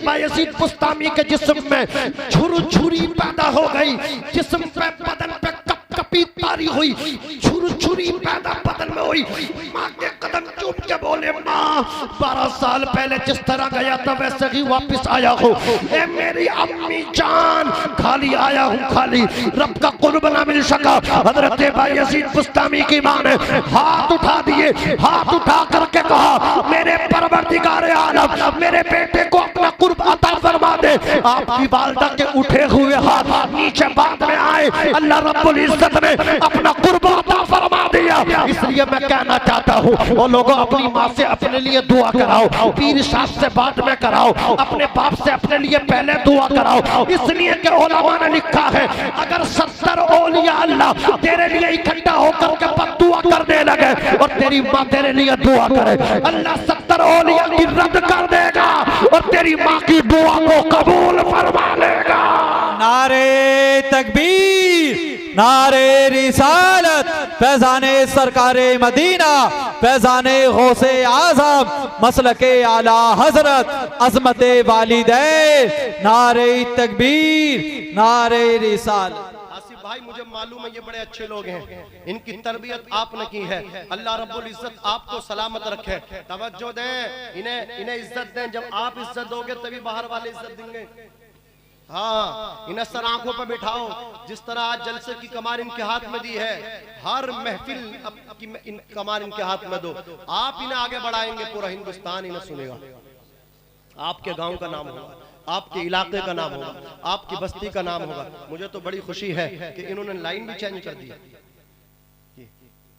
बायजीद बुस्तामी के जिस्म में छुरी पैदा हो गई, जिस्म पे बदन पे कपकपी तारी हुई, छुरी पैदा बदन में हुई। माँ के कदम चूम के बोले माँ 12 साल पहले जिस तरह गया था वैसे ही वापस आया हूँ। ए मेरी अम्मी जान, खाली आया हूँ खाली, रब का कुर्ब ना मिल सका। हजरत बायजीद बुस्तामी की माँ ने हाथ उठा दिए, हाथ उठा करके कहा मेरे परवरदिगार आलम मेरे बेटे को अपना कुर्ब अता फरमा दे। आपकी वालिदा के उठे हुए हाथ नीचे बाद में आए, अल्लाह रब्बुल इज्जत ने अपना कुर्ब अता फरमा दिया। इसलिए मैं कहना चाहता हूँ वो लोगों अपनी माँ से अपने लिए दुआ कराओ, पीर साहब से बाद में कराओ, अपने बाप से अपने लिए पहले दुआ कराओ। इसलिए कि उलमा ने लिखा है अगर 70 औलिया अल्लाह तेरे लिए इकट्ठा होकर के बद्दुआ करने लगे और तेरी माँ तेरे लिए दुआ करे, अल्लाह 70 औलिया की रद्द कर देगा और तेरी माँ की दुआ को कबूल फरमा लेगा। नारे तकबीर, नारे रिसालत, फैजाने सरकारे मदीना, फैजाने गौसे आज़म, मसलके आला हजरत, अज़मते वालिदैन, नारे तकबीर, नारे रिसालत। आसिफ भाई मुझे मालूम है ये बड़े अच्छे लोग हैं, इनकी तरबियत आपने की है, अल्लाह रब्बुल इज्जत आपको सलामत रखे। तवज्जो दें, इन्हें इज्जत दें, जब आप इज्जत दोगे तभी बाहर वाले इज्जत देंगे। हाँ, इन्हें सर आंखों पर बिठाओ, जिस तरह आज जलसे की कमान इनके हाथ में दी है, हर महफिल की कमान इनके हाथ में दो, आप इन्हें आगे बढ़ाएंगे, पूरा हिंदुस्तान इन्हें सुनेगा, आपके गांव का नाम होगा। आपके इलाके का नाम होगा, आपकी बस्ती का नाम होगा। मुझे तो बड़ी खुशी है कि इन्होंने लाइन भी चेंज कर दी।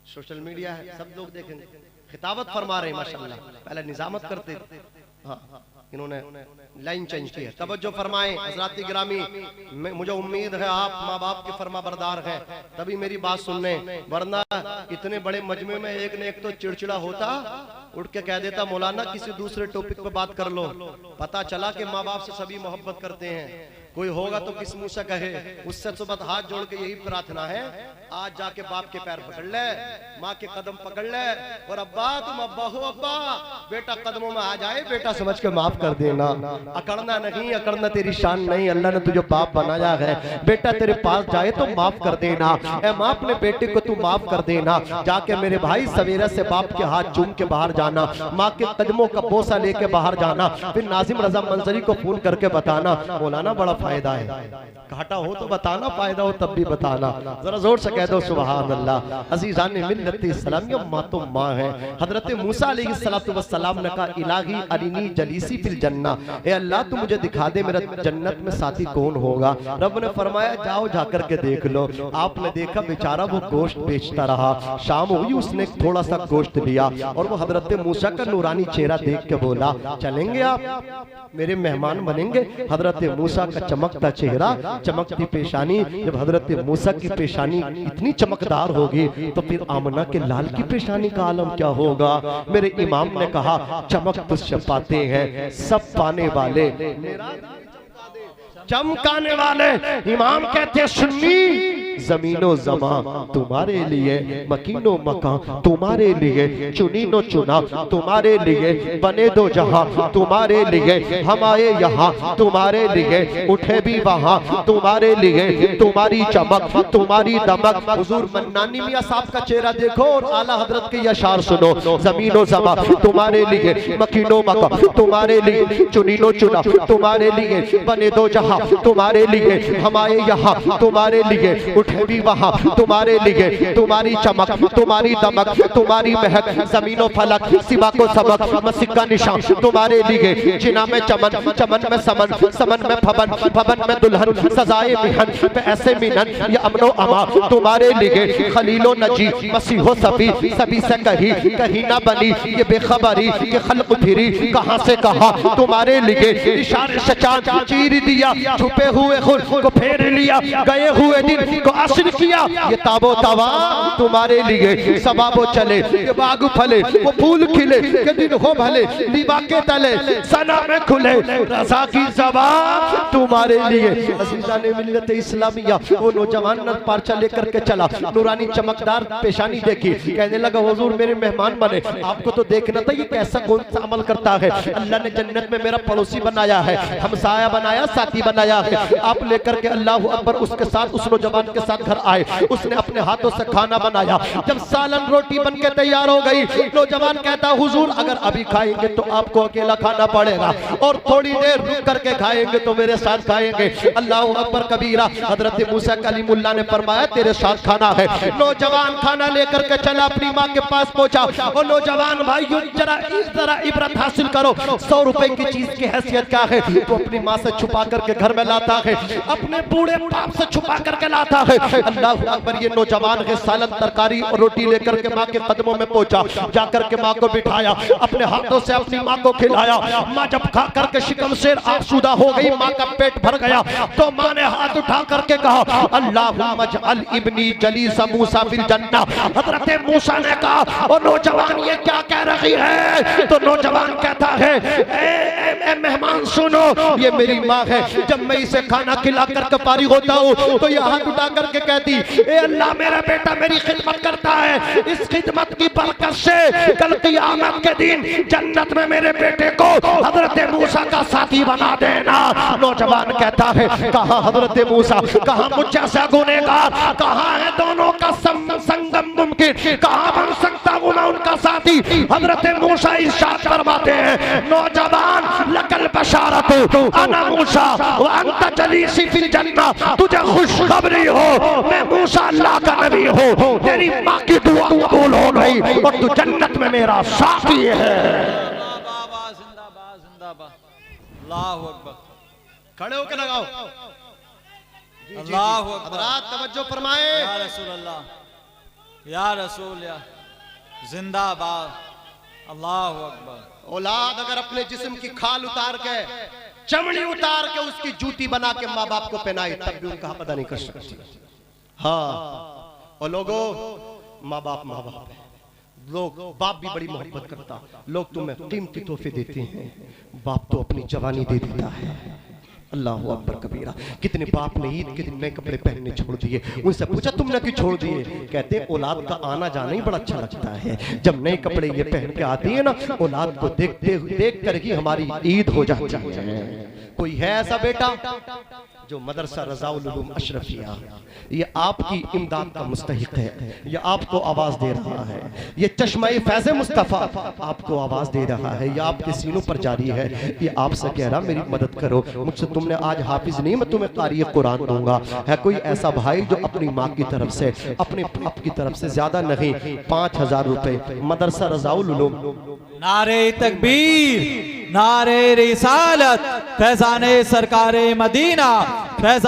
सोशल मीडिया है, सब लोग देखेंगे, खिताबत फरमा रहे हैं माशाल्लाह, पहले निजामत करते थे, हाँ इन्होंने लाइन चेंज की है। तवज्जो फरमाएं हज़रात गिरामी, मुझे उम्मीद है आप माँ बाप के फरमा बरदार हैं तभी मेरी बात सुनने, वरना इतने बड़े मजमे में एक ने एक तो चिड़चिड़ा होता, उठ के कह देता मौलाना किसी दूसरे टॉपिक पे बात कर लो। पता चला कि माँ बाप से सभी मोहब्बत करते हैं, कोई होगा तो किस मुंह से कहे। उससे सुबह हाथ जोड़ के यही प्रार्थना है, आज जाके बाप के पैर पकड़ ले, माँ के कदम पकड़ ले, और अब्बा तुम अब्बा हो अब्बा, बेटा कदमों में आ जाए, बेटा समझ के माफ कर देना। अकड़ना नहीं, अकड़ना तेरी शान नहीं, अल्लाह ने तुझे बाप बनाया है, बेटा तेरे पास जाए तो माफ कर देना। ए माँ अपने बेटे को तू माफ कर देना। जाके मेरे भाई सवेरे से बाप के हाथ चूम के बाहर जाना, माँ के कदमों का बोसा लेके बाहर जाना, फिर नाजिम रजा मंजरी को फोन करके बताना मौलाना बड़ा फायदा है, घाटा हो तो बताना, फायदा हो तब भी बताना। जरा जोर से कह दो सुभान अल्लाह। अजीजान मिल्लत इस्लाम, माँ तो माँ है। हजरत मूसा अलैहिस्सलातु वस्सलाम ने कहा इलाही अरिनी जलीसी फिल जन्ना, ए अल्लाह तू मुझे दिखा दे मेरा जन्नत में साथी कौन होगा। रब ने फरमाया जाओ जाकर के देख लो। आपने देखा बेचारा वो गोश्त बेचता रहा, शाम हुई उसने थोड़ा सा गोश्त लिया और वो हजरत मूसा का नूरानी चेहरा देख के बोला चलेंगे आप मेरे मेहमान बनेंगे। हजरत मूसा का चमकता चेहरा, चमकती पेशानी, जब हजरत मूसा की पेशानी इतनी चमकदार होगी तो फिर आमना के लाल की पेशानी का आलम क्या होगा। मेरे इमाम ने कहा चमक तुझसे पाते हैं सब पाने वाले, चमकाने वाले। इमाम कहते सुन्नी जमीनो जमा तुम्हारे लिए, मकीनो मकान तुम्हारे लिए, चुनीनो चुना तुम्हारे लिए, बने दो जहां तुम्हारे लिए, हम आए यहाँ तुम्हारे लिए, उठे भी वहां तुम्हारे लिए, तुम्हारी चमक तुम्हारी दमक। हुजूर मन्नानी मियां साहब का चेहरा देखो और आला हजरत के अशार सुनो। जमीनो जमा तुम्हारे लिए, मकीनो मकान तुम्हारे लिए, चुनीनो चुना तुम्हारे लिए, बने दो जहां तुम्हारे लिए, हम आए यहाँ तुम्हारे लिए, उठे भी वहाँ तुम्हारे लिए, तुम्हारी चमक तुम्हारी दमक तुम्हारी महक, जमीनों फलक सिवा को सबक, मस्जिद का निशान तुम्हारे लिए, जिना में चमन चमन में समन, समन में फबन फबन में दुल्हन, सजाए मिहन पे ऐसे मिनन, ये अमनो अमा तुम्हारे लिए, खलीलो नजी मसीहो सभी सभी से कही कहीं ना बनी, ये बेखबरी के खल्क फिरी कहाँ से कहा तुम्हारे लिए, इशारे से चांद चीर दिया, छुपे हुए खुद को फेर लिया, गए हुए दिन को असल किया, ये ताबो तवा तुम्हारे लिए, सबाबो चले ये बाग फले, वो फूल खिले के दिन हो भले, दीवा के तले सना में खुले, रज़ा की ज़बा तुम्हारे लिए। अज़ीज़ान मिल्लत इस्लामिया, वो नौजवान न पार्चा लेकर के चला, नूरानी चमकदार पेशानी देखी, कहने लगा हुजूर मेरे मेहमान बने, आपको तो देखना था ये कैसा कौन सा अमल करता है। अल्लाह ने जन्नत में मेरा पड़ोसी बनाया है, हमसाया बनाया, साथी बनाया है। आप लेकर के अल्लाह अकबर उसके साथ उस नौजवान के साथ घर आए, उसने अपने हाथों से खाना बनाया। जब सालन रोटी बन के तैयार हो गई, नौजवान कहता हुजूर अगर अभी खाएंगे तो आपको अकेला खाना पड़ेगा और थोड़ी देर रुक करके खाएंगे तो मेरे साथ खाएंगे। अल्लाह अकबर कबीरा। हजरत मूसा कलीमुल्लाह ने फरमाया तेरे साथ खाना है। नौजवान खाना लेकर के चला, अपनी माँ के पास पहुंचा और नौजवान भाइयों जरा इबरत हासिल करो, 100 रुपए की चीज की हैसियत क्या है तो अपनी माँ से छुपा करके घर में लाता है, अपने बूढ़े बाप से छुपा करके लाता है। अल्लाह अकबर। ये नौजवान है सालन तरकारी और रोटी लेकर के माँ के कदमों में पहुंचा, जाकर के माँ को बिठाया, अपने हाथों से अपनी माँ को खिलाया। माँ जब खा करके शिकम से आसूदा हो गई, माँ का पेट भर गया, तो माँ ने हाथ उठा करके कहा अल्लाहुम्मा जअल इब्नी जलीस मूसा फिल जन्नह। हजरत मूसा ने कहा और नौजवान ये क्या कह रही है, तो नौजवान कहता है ए मेहमान सुनो, ये मेरी माँ है, जब मैं इसे खाना खिला करके फारिग होता हूँ तो ये हाथ उठा करके कहती ए अल्लाह मेरा बेटा मेरी खिदमत करता है, इस खिदमत की बरकत से कल क़यामत के दिन जन्नत में मेरे बेटे को हजरत मूसा का साथी बना देना। नौजवान कहता है कहाँ हजरत मूसा, कहाँ मुझ जैसा गुनहगार, कहाँ है दोनों का संगम मुमकिन, कहाँ बन सकता हूँ मैं उनका साथी। हजरत मूसा इरशाद फरमाते हैं नौजवान लकल बशारत अना मूसा व अंत जलीसी फिल जन्नह, तुझे खुशखबरी हो मैं मूसा अल्लाह का नबी हूँ, तेरी माँ की दुआ कबूल हो गई और तू जन्नत में मेरा साथी है। जिंदाबाद जिंदाबाद जिंदाबाद। अल्लाहू अकबर। खड़े होकर लगाओ। अल्लाह अकबर। हज़रात तवज्जो फरमाए। या रसूल अल्लाह, या रसूल, या जिंदाबाद। अल्लाह अकबर। औलाद अगर अपने जिस्म की खाल उतार के, चमड़ी उतार के उसकी जूती बना के माँ बाप को पहनाए, तब भी उनका हक अदा नहीं कर सकती। हाँ, और लोगों, माँ बाप है। लोग, बाप भी बड़ी मोहब्बत करता, लोग तुम्हें कीमती तोहफे देते हैं, बाप तो अपनी जवानी दे देता है। अल्लाह अकबर कबीरा। कितने बाप ने ईद के दिन नए कपड़े पहनने छोड़ दिए। उनसे पूछा तुमने क्यों छोड़ दिए? कहते हैं औलाद का आना जाना ही बड़ा अच्छा लगता है। जब नए कपड़े ये पहन के आती है ना, औलाद को देख कर ही हमारी ईद हो जाती है। कोई है ऐसा बेटा जो मदरसा रज़ाउल उलूम अशरफिया, ये आपकी इमदाद का मुस्तहिक है, ये आपको आवाज दे रहा है। ये चश्मा फैज़ मुस्तफ़ा आपको आवाज दे रहा है, ये आपके सीनों पर जारी है। ये आपसे कह रहा मेरी मदद करो, मुझसे तुमने आज हाफिज नहीं, मैं तुम्हें कारी कुरान दूंगा। है कोई ऐसा भाई जो अपनी माँ की तरफ से, अपने बाप की तरफ से ज्यादा नहीं 5000 रुपए मदरसा रज़ाउल उलूम। नारे तकबीर, नारे रिसालत, फैजाने सरकारे मदीना, फैजान